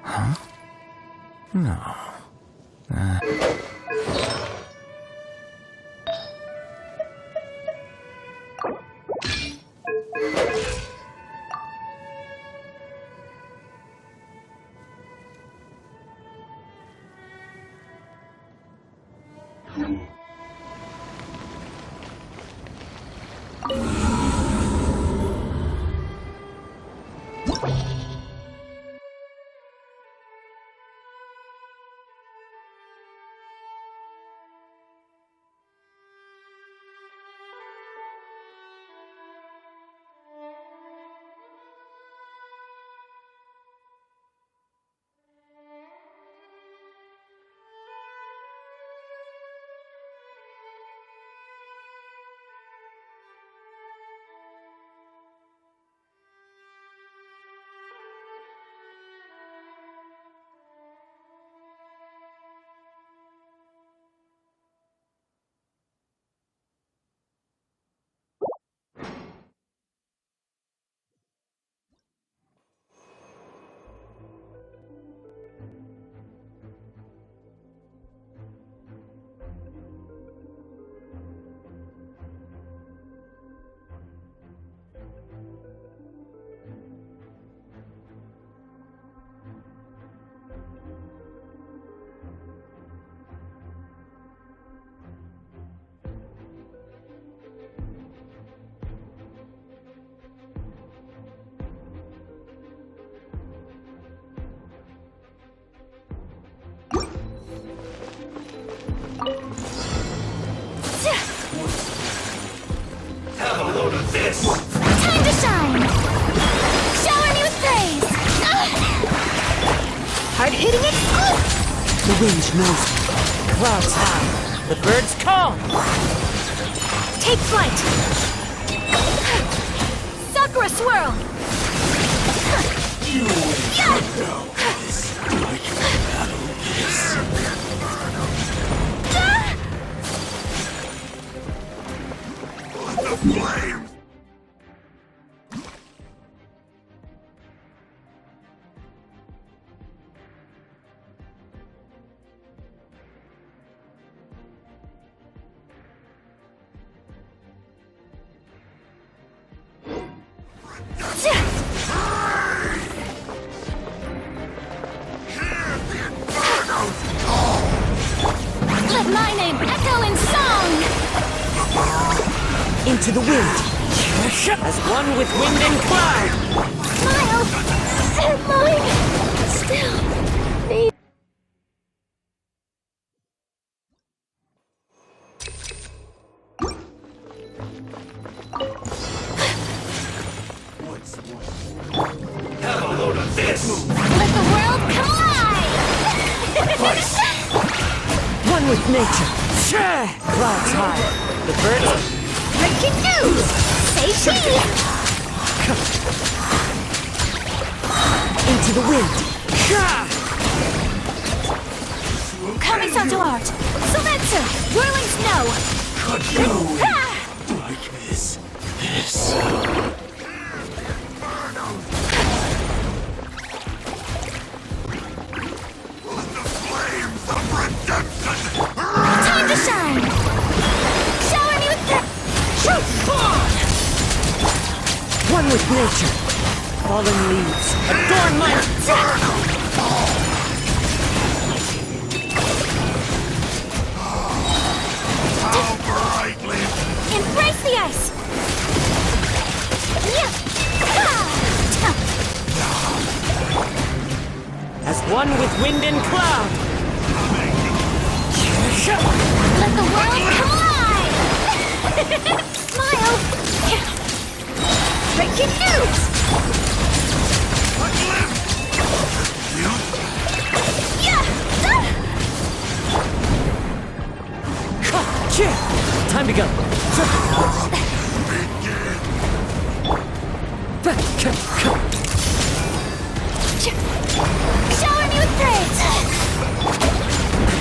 Huh? No. wind knows me. Clouds high, the birds call. Take flight! Sakura swirl! Let my name echo in song! Into the wind, as one with wind and cloud. Smile! They're mine! Still need. Have a load of this! Let the world come alive! One with nature. Clouds high, the birds. Breaking news! Say cheese! Into the wind. Coming to art! Sylvancer! Whirling snow! Like this. Time to shine! Shower me with One with nature. Fallen leaves adorn my. Embrace the ice! As one with wind and cloud. Let the world come alive! Smile! Breaking news! Time to go. Shower me with praise!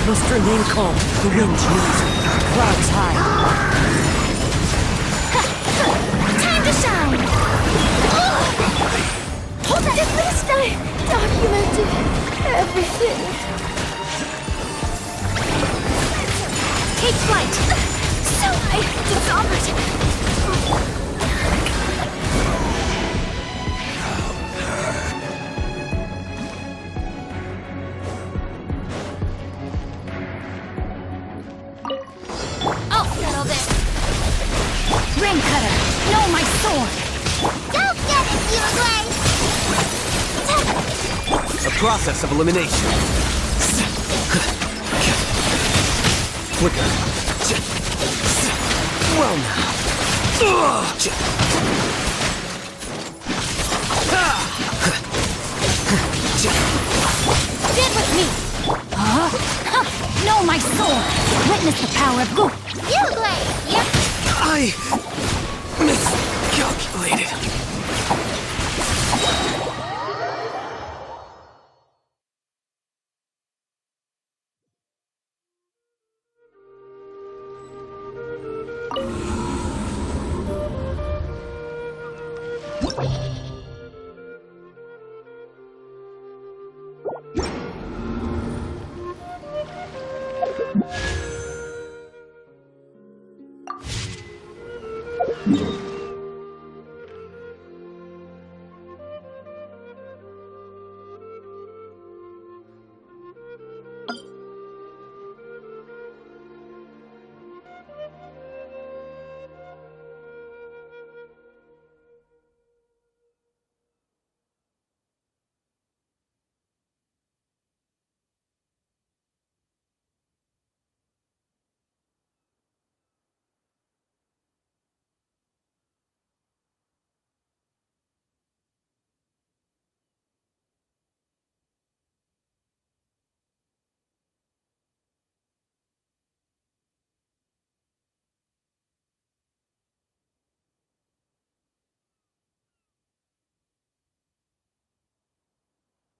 Must remain calm. The wind knows me. Clouds high. Time to shine! At least I documented everything. Take flight! So I dishonored! I'll settle this! Ring cutter! No, my sword! Don't get it, Uruguay! A process of elimination. Flicker. Well now. Stand with me! Huh? No, my sword! Witness the power of Gu! Uruguay! Yep! I miscalculated.